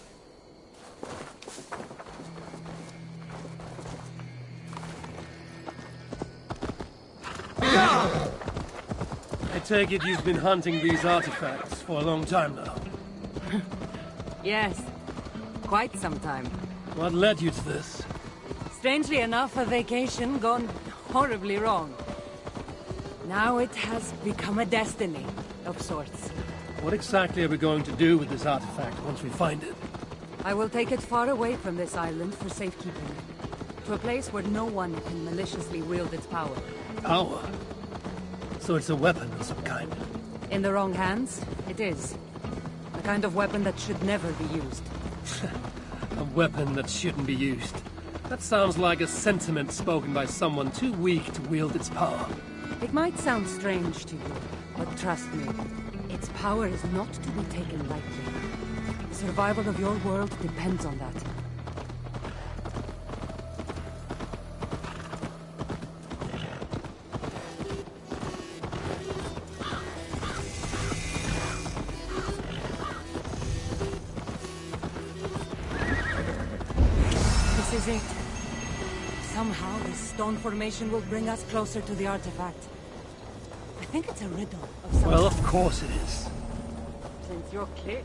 I take it you've been hunting these artifacts for a long time now. Yes. Quite some time. What led you to this? Strangely enough, a vacation gone horribly wrong. Now it has become a destiny of sorts. What exactly are we going to do with this artifact once we find it? I will take it far away from this island for safekeeping. To a place where no one can maliciously wield its power. Power? So it's a weapon of some kind? In the wrong hands, it is. A kind of weapon that should never be used. A weapon that shouldn't be used. That sounds like a sentiment spoken by someone too weak to wield its power. It might sound strange to you, but trust me, its power is not to be taken lightly. The survival of your world depends on that. This is it. Somehow, this stone formation will bring us closer to the artifact. I think it's a riddle of some Well, kind. of course it is. Since you're clear...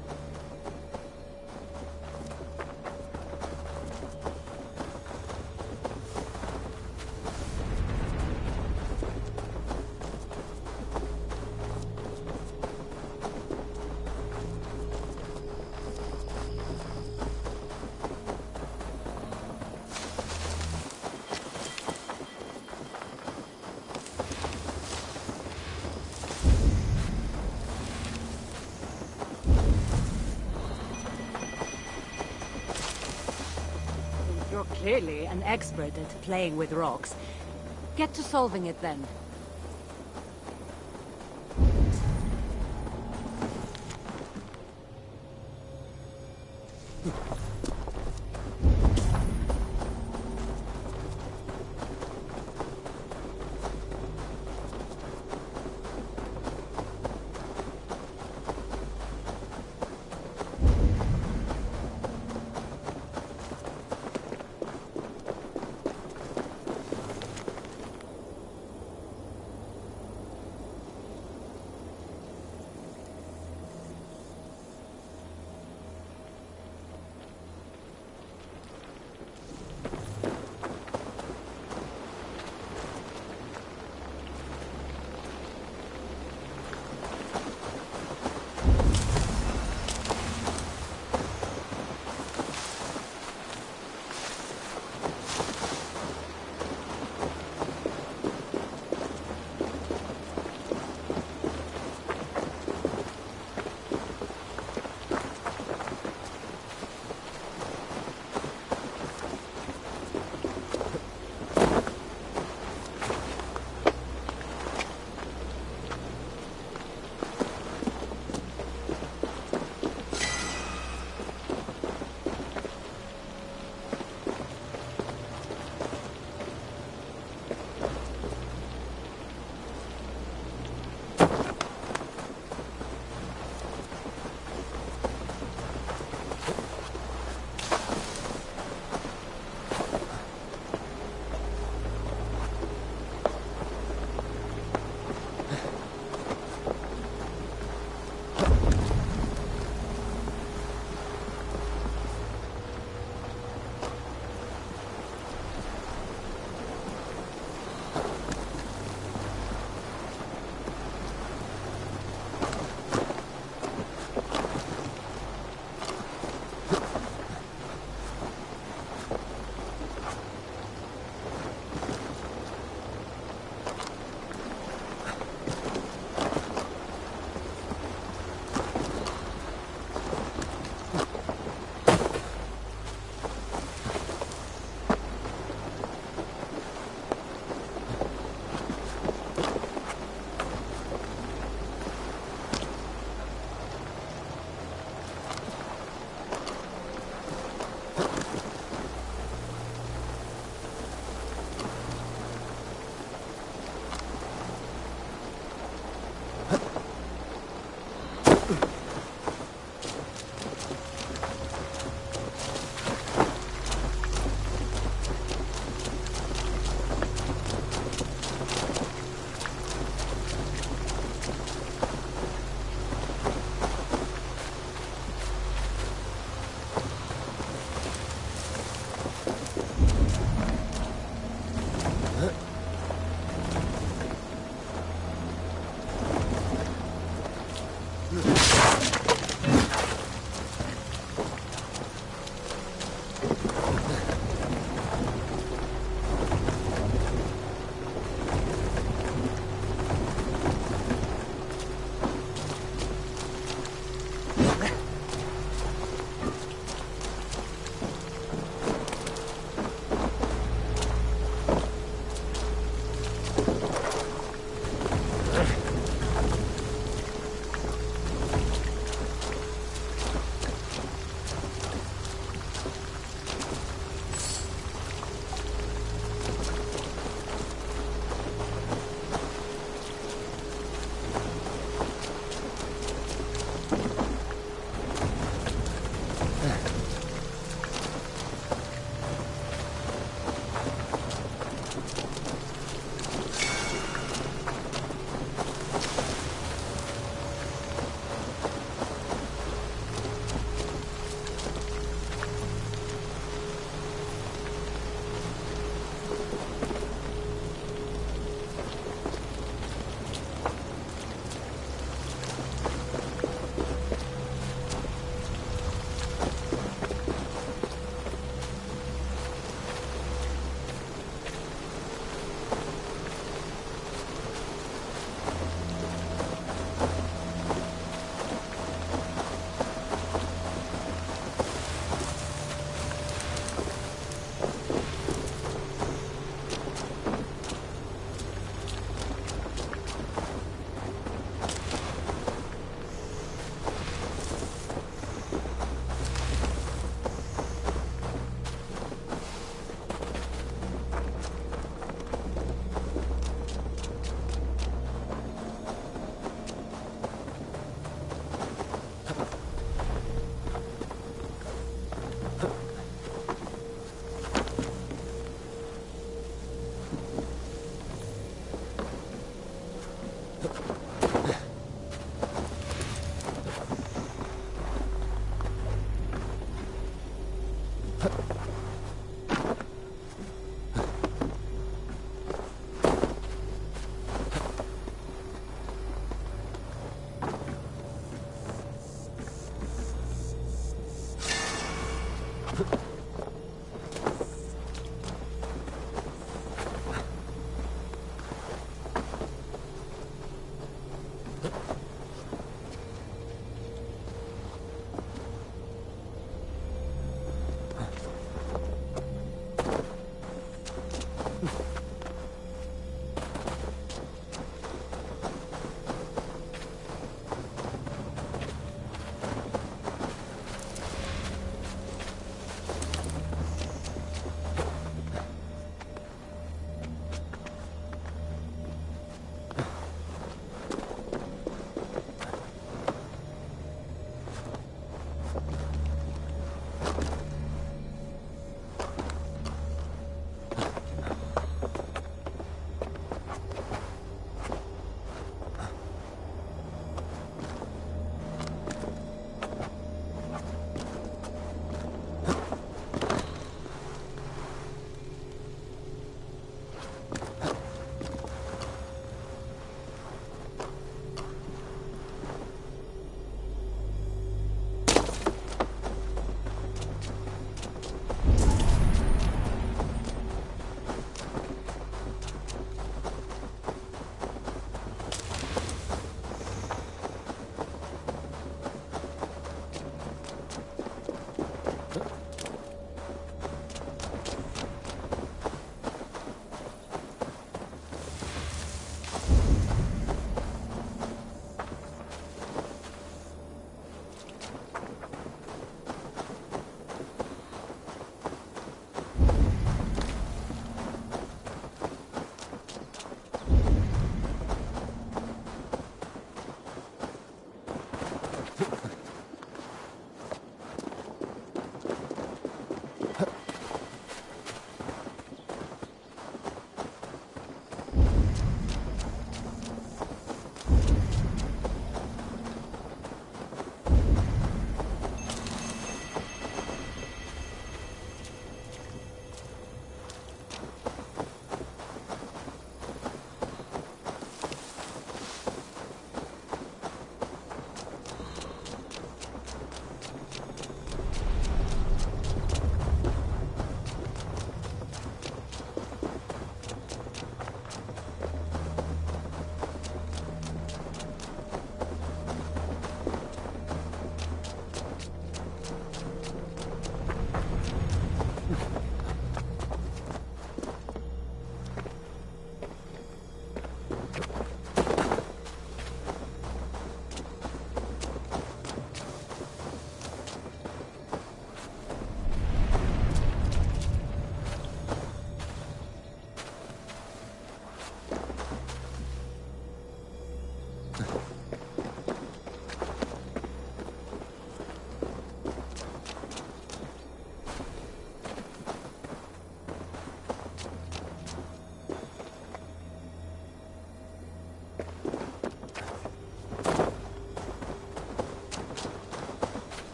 clearly an expert at playing with rocks. Get to solving it then.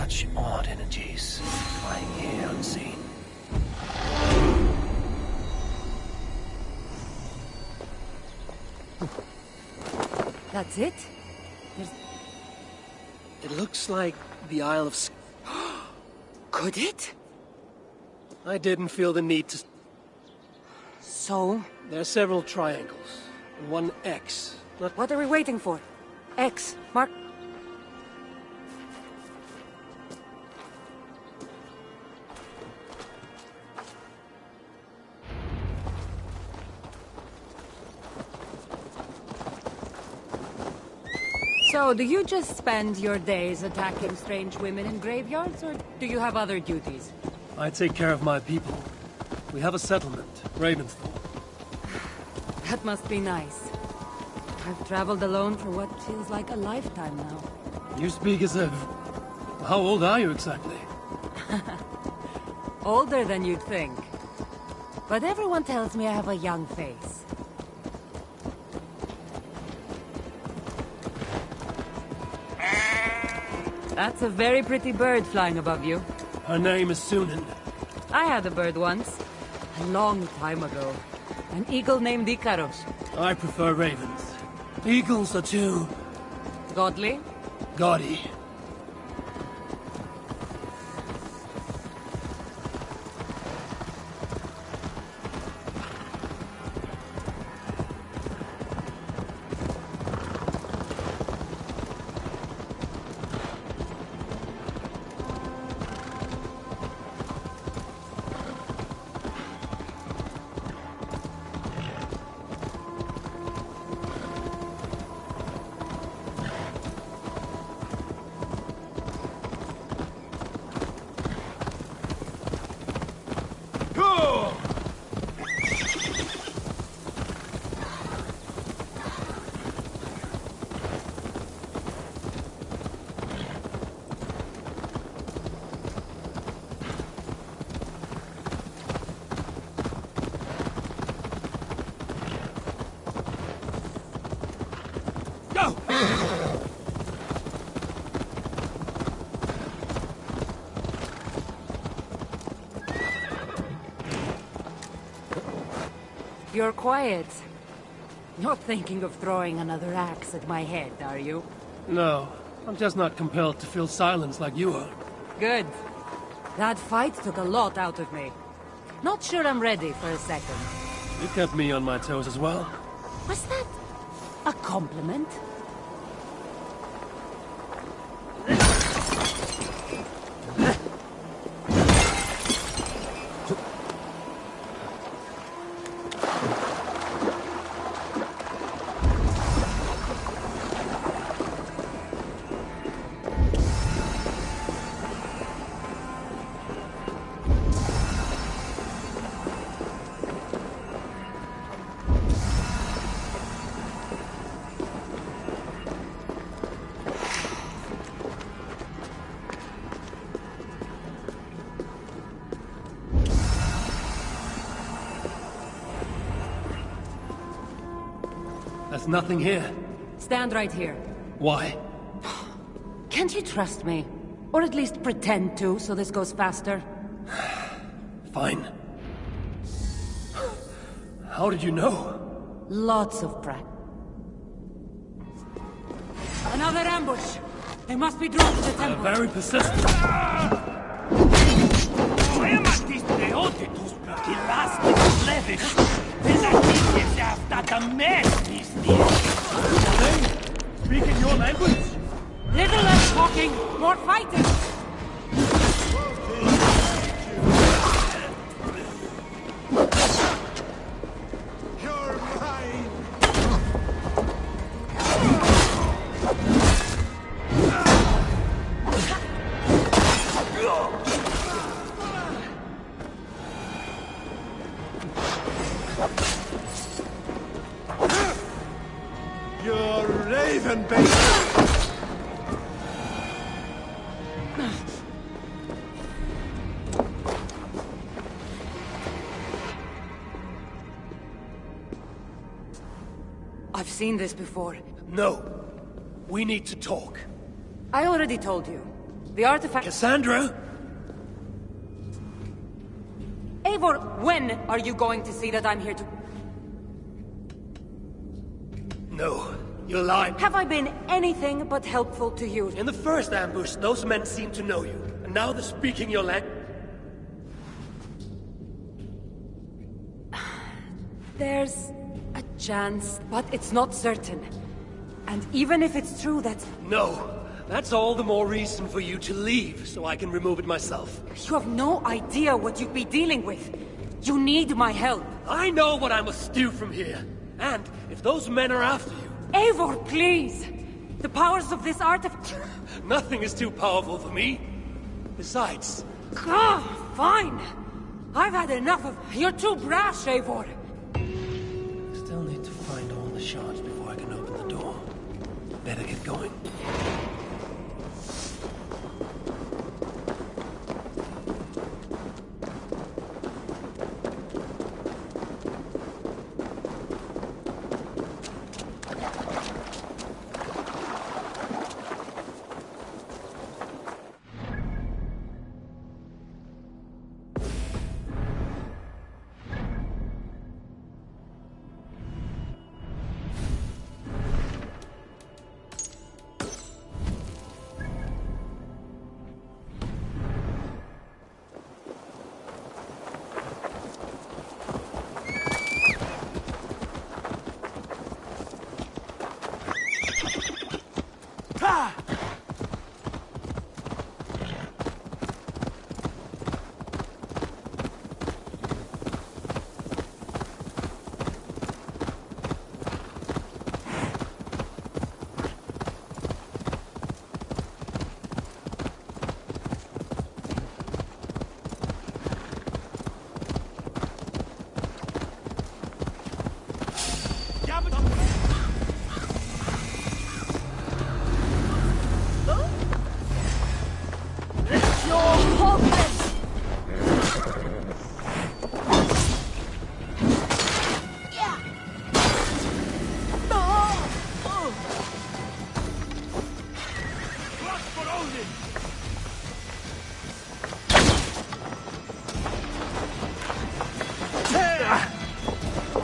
Such odd energies, flying here unseen. That's it? It looks like the Isle of... Could it? I didn't feel the need to... So? There are several triangles, and one X. What are we waiting for? X, mark... So, do you just spend your days attacking strange women in graveyards, or do you have other duties? I take care of my people. We have a settlement, Ravensthorpe. That must be nice. I've traveled alone for what feels like a lifetime now. You speak as if... How old are you exactly? Older than you'd think. But everyone tells me I have a young face. That's a very pretty bird flying above you. Her name is Sunan. I had a bird once. A long time ago. An eagle named Ikaros. I prefer ravens. Eagles are too... Godly? gaudy. You're quiet. Not thinking of throwing another axe at my head, are you? No, I'm just not compelled to feel silence like you are. Good. That fight took a lot out of me. Not sure I'm ready for a second. You kept me on my toes as well. Was that a compliment? There's nothing here. Stand right here. Why? Can't you trust me? Or at least pretend to, so this goes faster? Fine. How did you know? Lots of practice. Another ambush! They must be drawn to the temple. They're very persistent. Speaking your language? Little less talking, more fighting! You're mine! You're raven bait! I've seen this before. No. We need to talk. I already told you. The artifact... Cassandra? Eivor, when are you going to see that I'm here to... No, you're lying. Have I been anything but helpful to you? In the first ambush, those men seemed to know you. And now they're speaking your language. There's a chance, but it's not certain. And even if it's true, that's... No. That's all the more reason for you to leave, so I can remove it myself. You have no idea what you'd be dealing with. You need my help. I know what I must do from here. And if those men are after you... Eivor, please! The powers of this artifact... Nothing is too powerful for me. Besides... Fine! I've had enough of... You're too brash, Eivor! Still need to find all the shards before I can open the door. Better get going.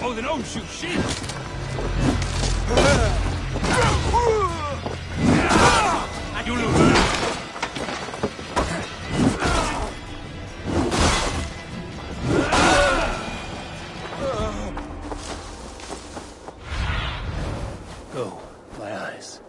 Odin don't shoot sheep! And you lose. Go, my eyes.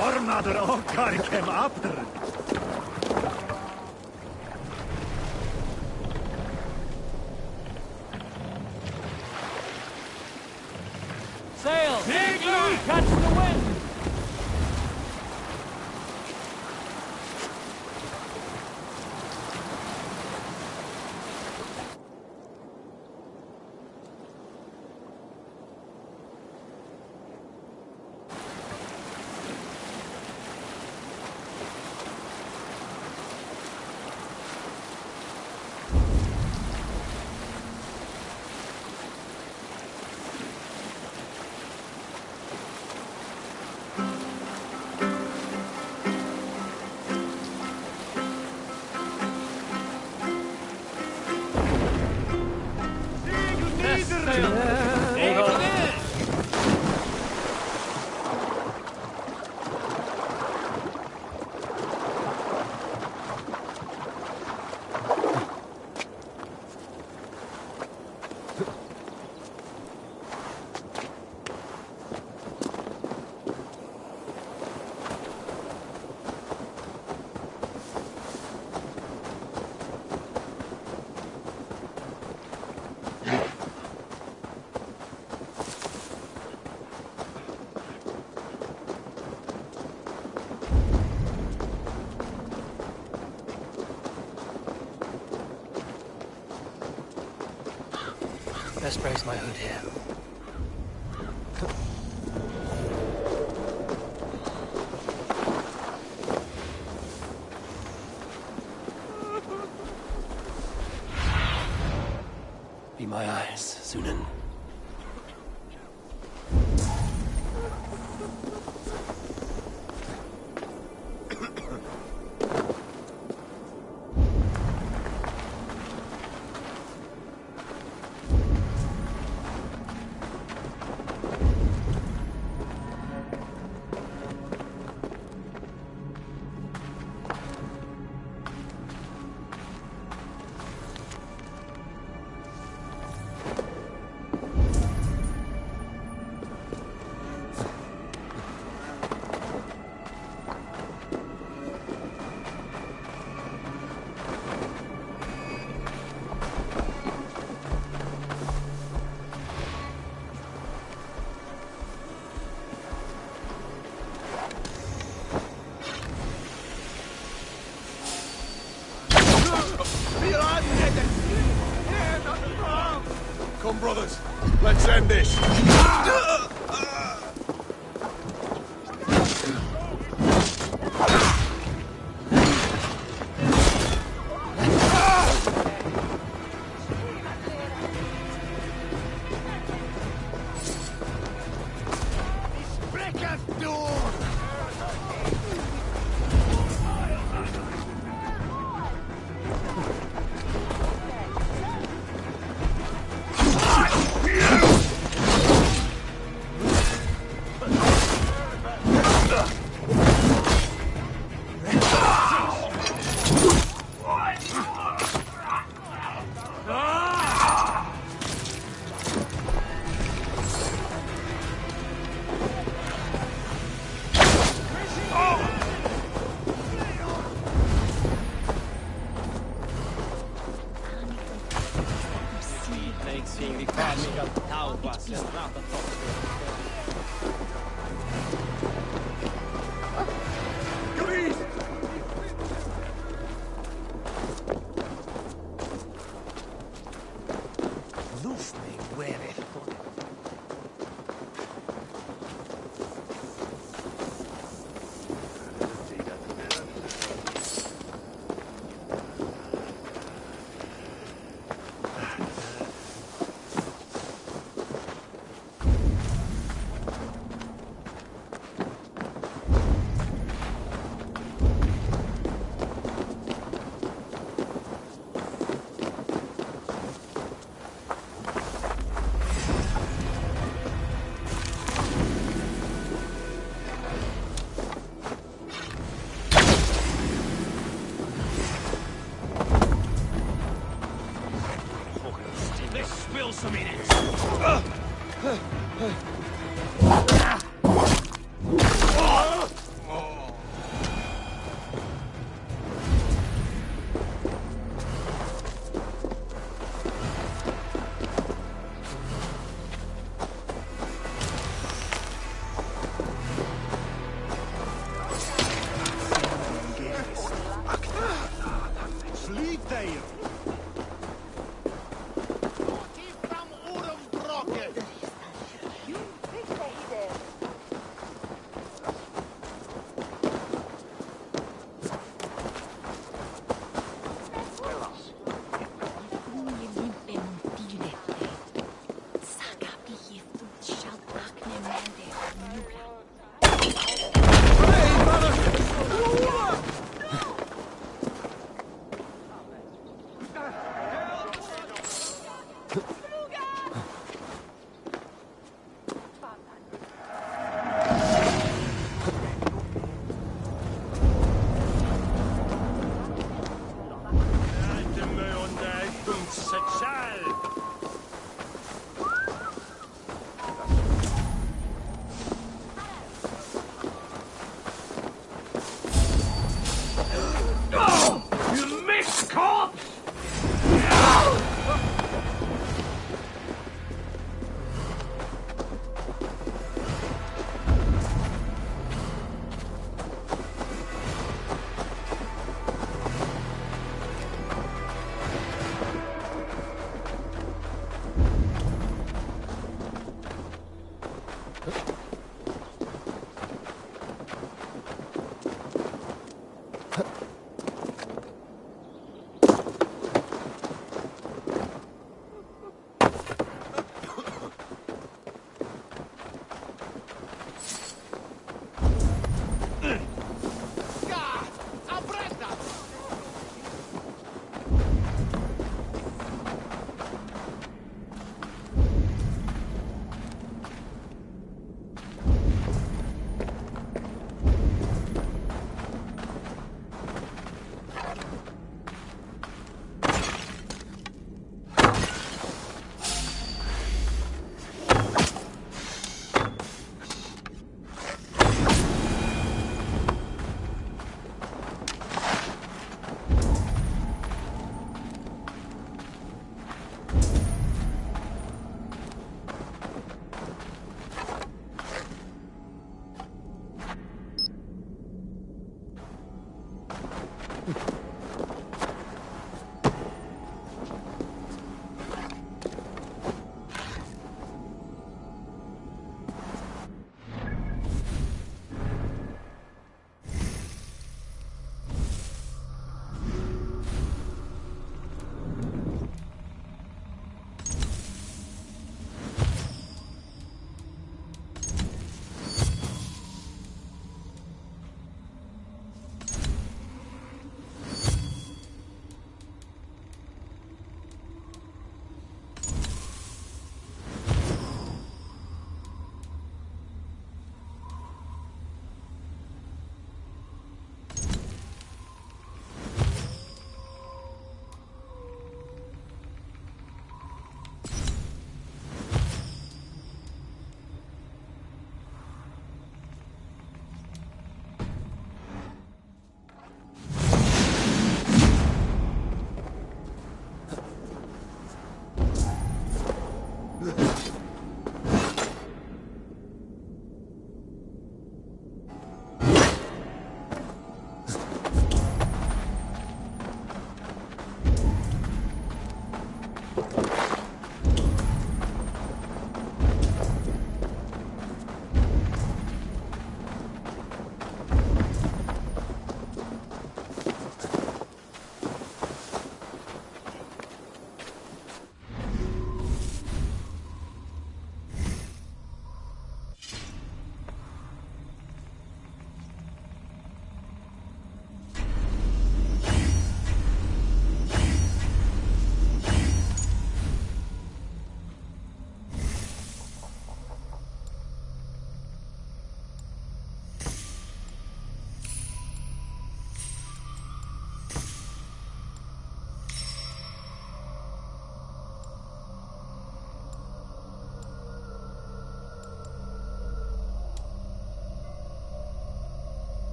Ornader okkar kem after. Sail! Catch the wind! Best brace my hood here. Be my eyes, Sunan. Come, brothers. Let's end this.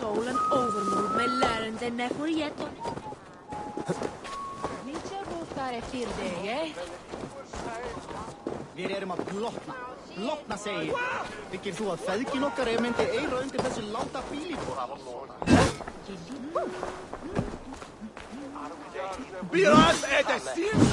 Stolen overmoed med lærerne for gjetto. Mykje råkare til deg, Við erum að blotna. Blotna, segi ég. Þykir þú að feðgin okkar myndi eyra undir þessu láta bíli? Biraz edesin!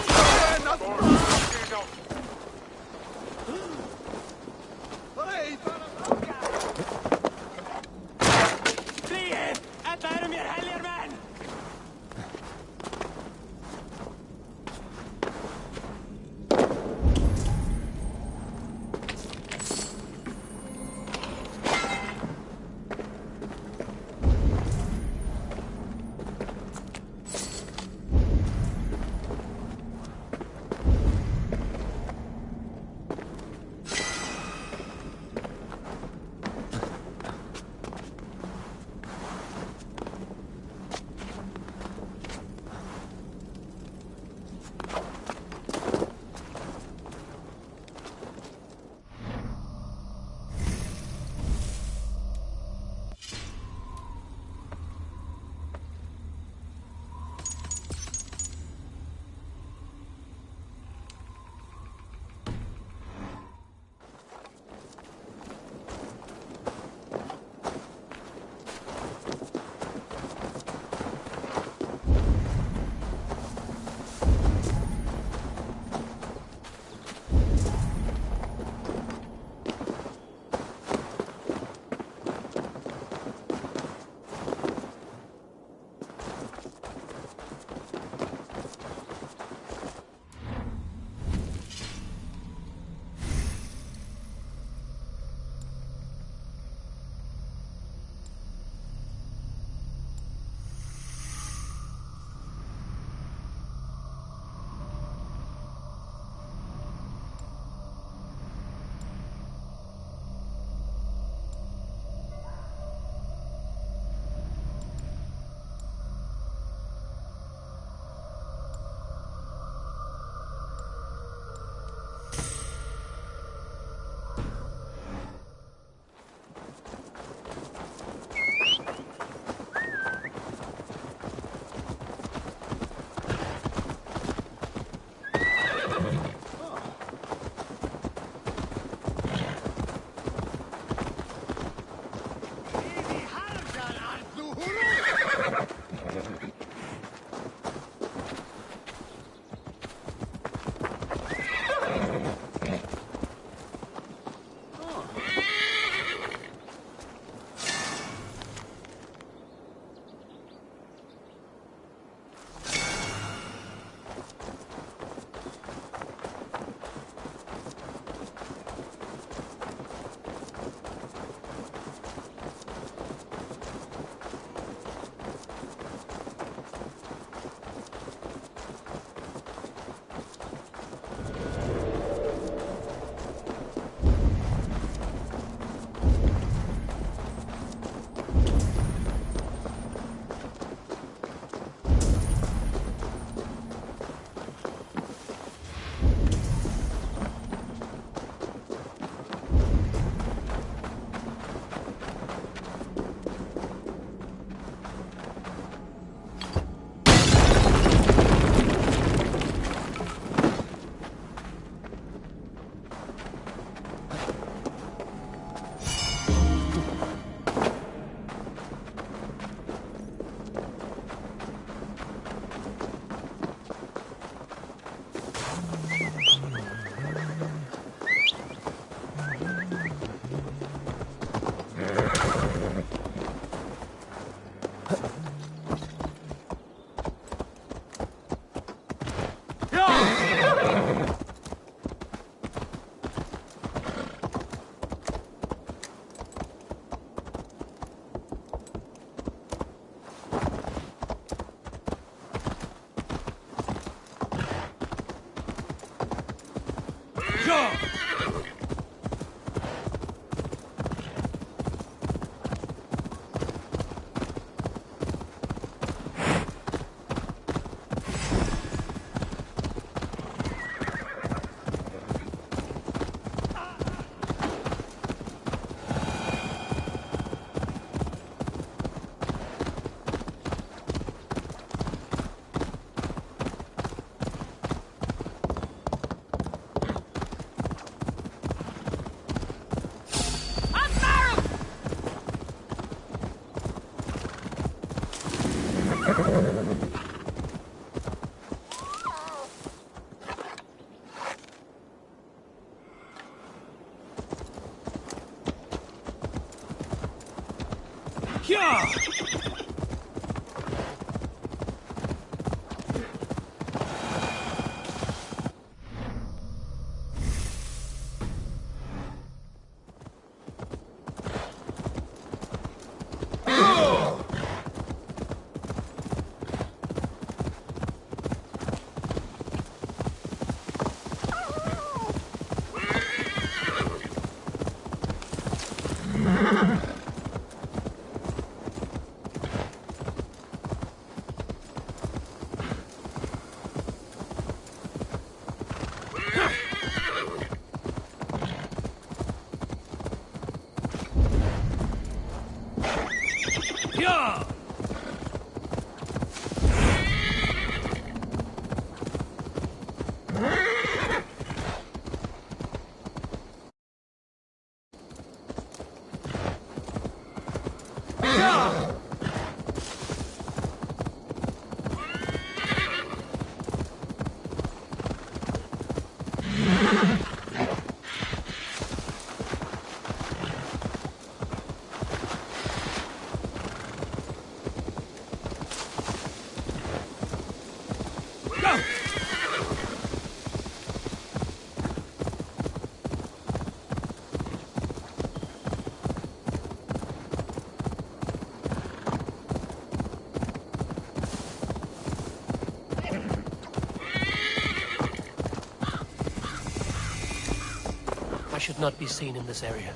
I should not be seen in this area.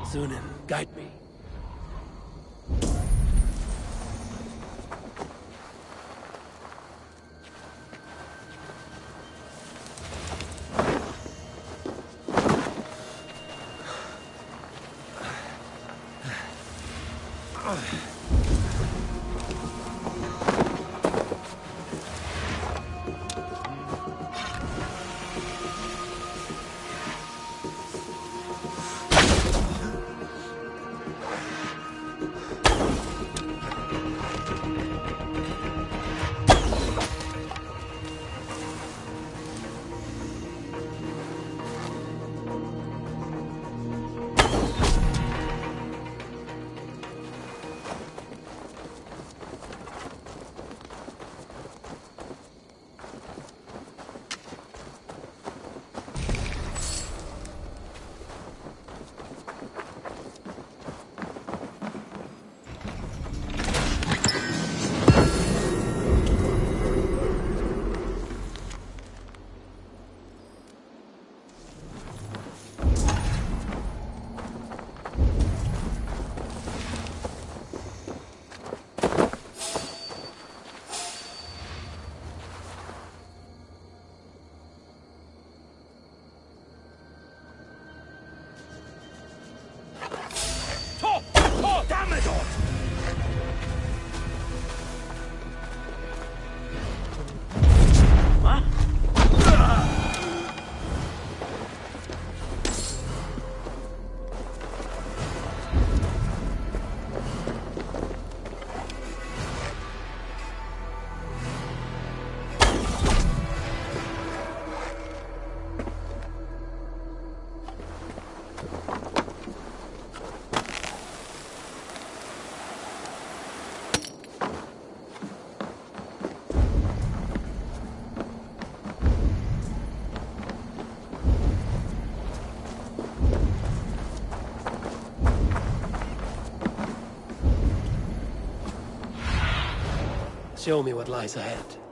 Zunin, guide me. Show me what lies ahead.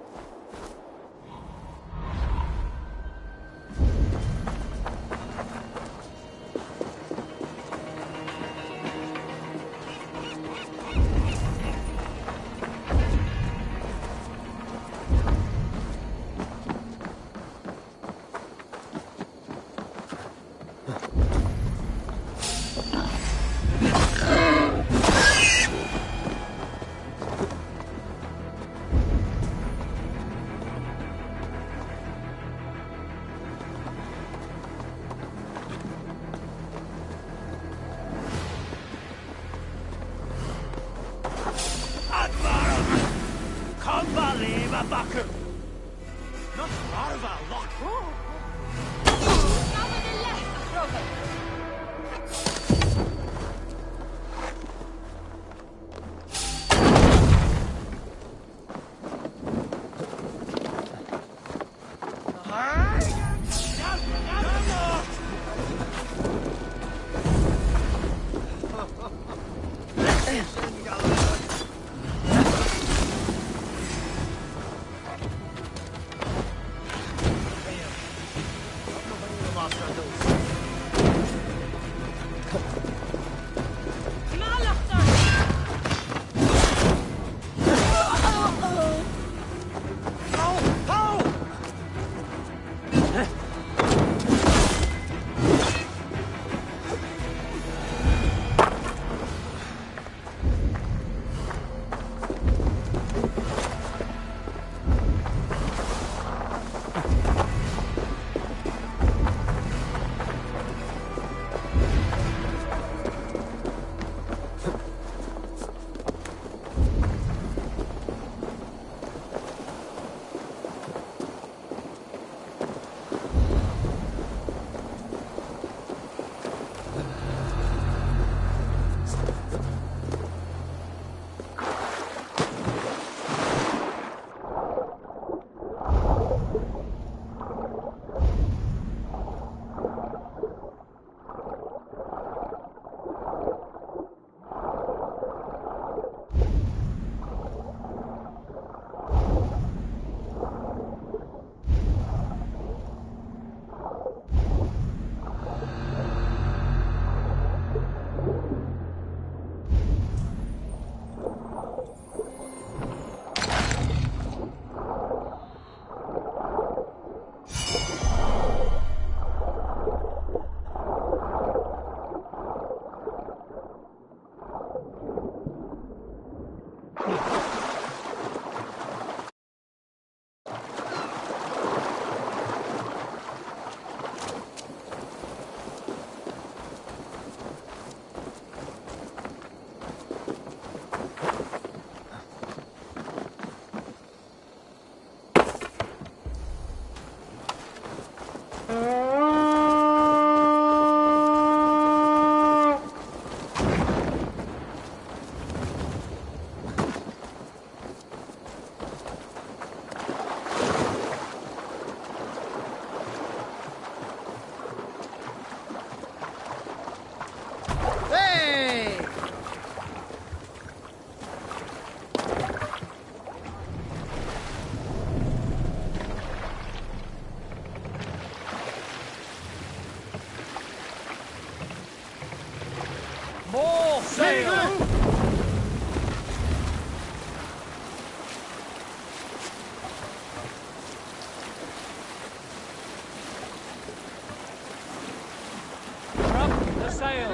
Sail!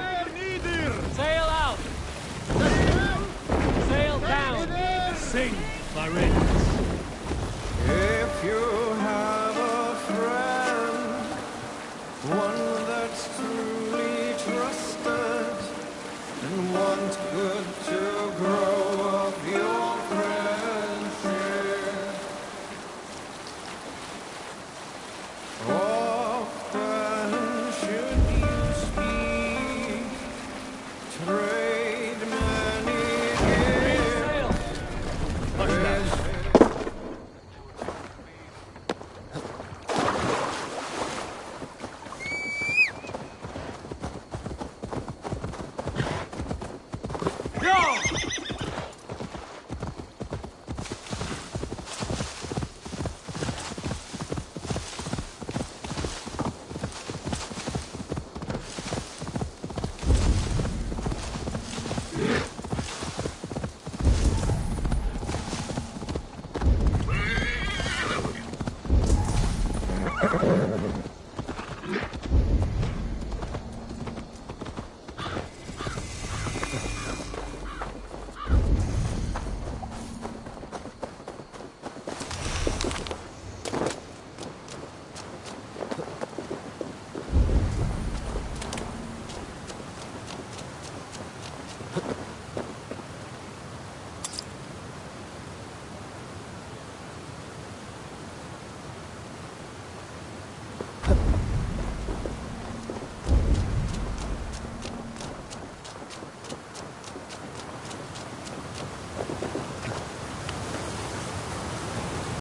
Sail out! Sail down! Sing, my ring.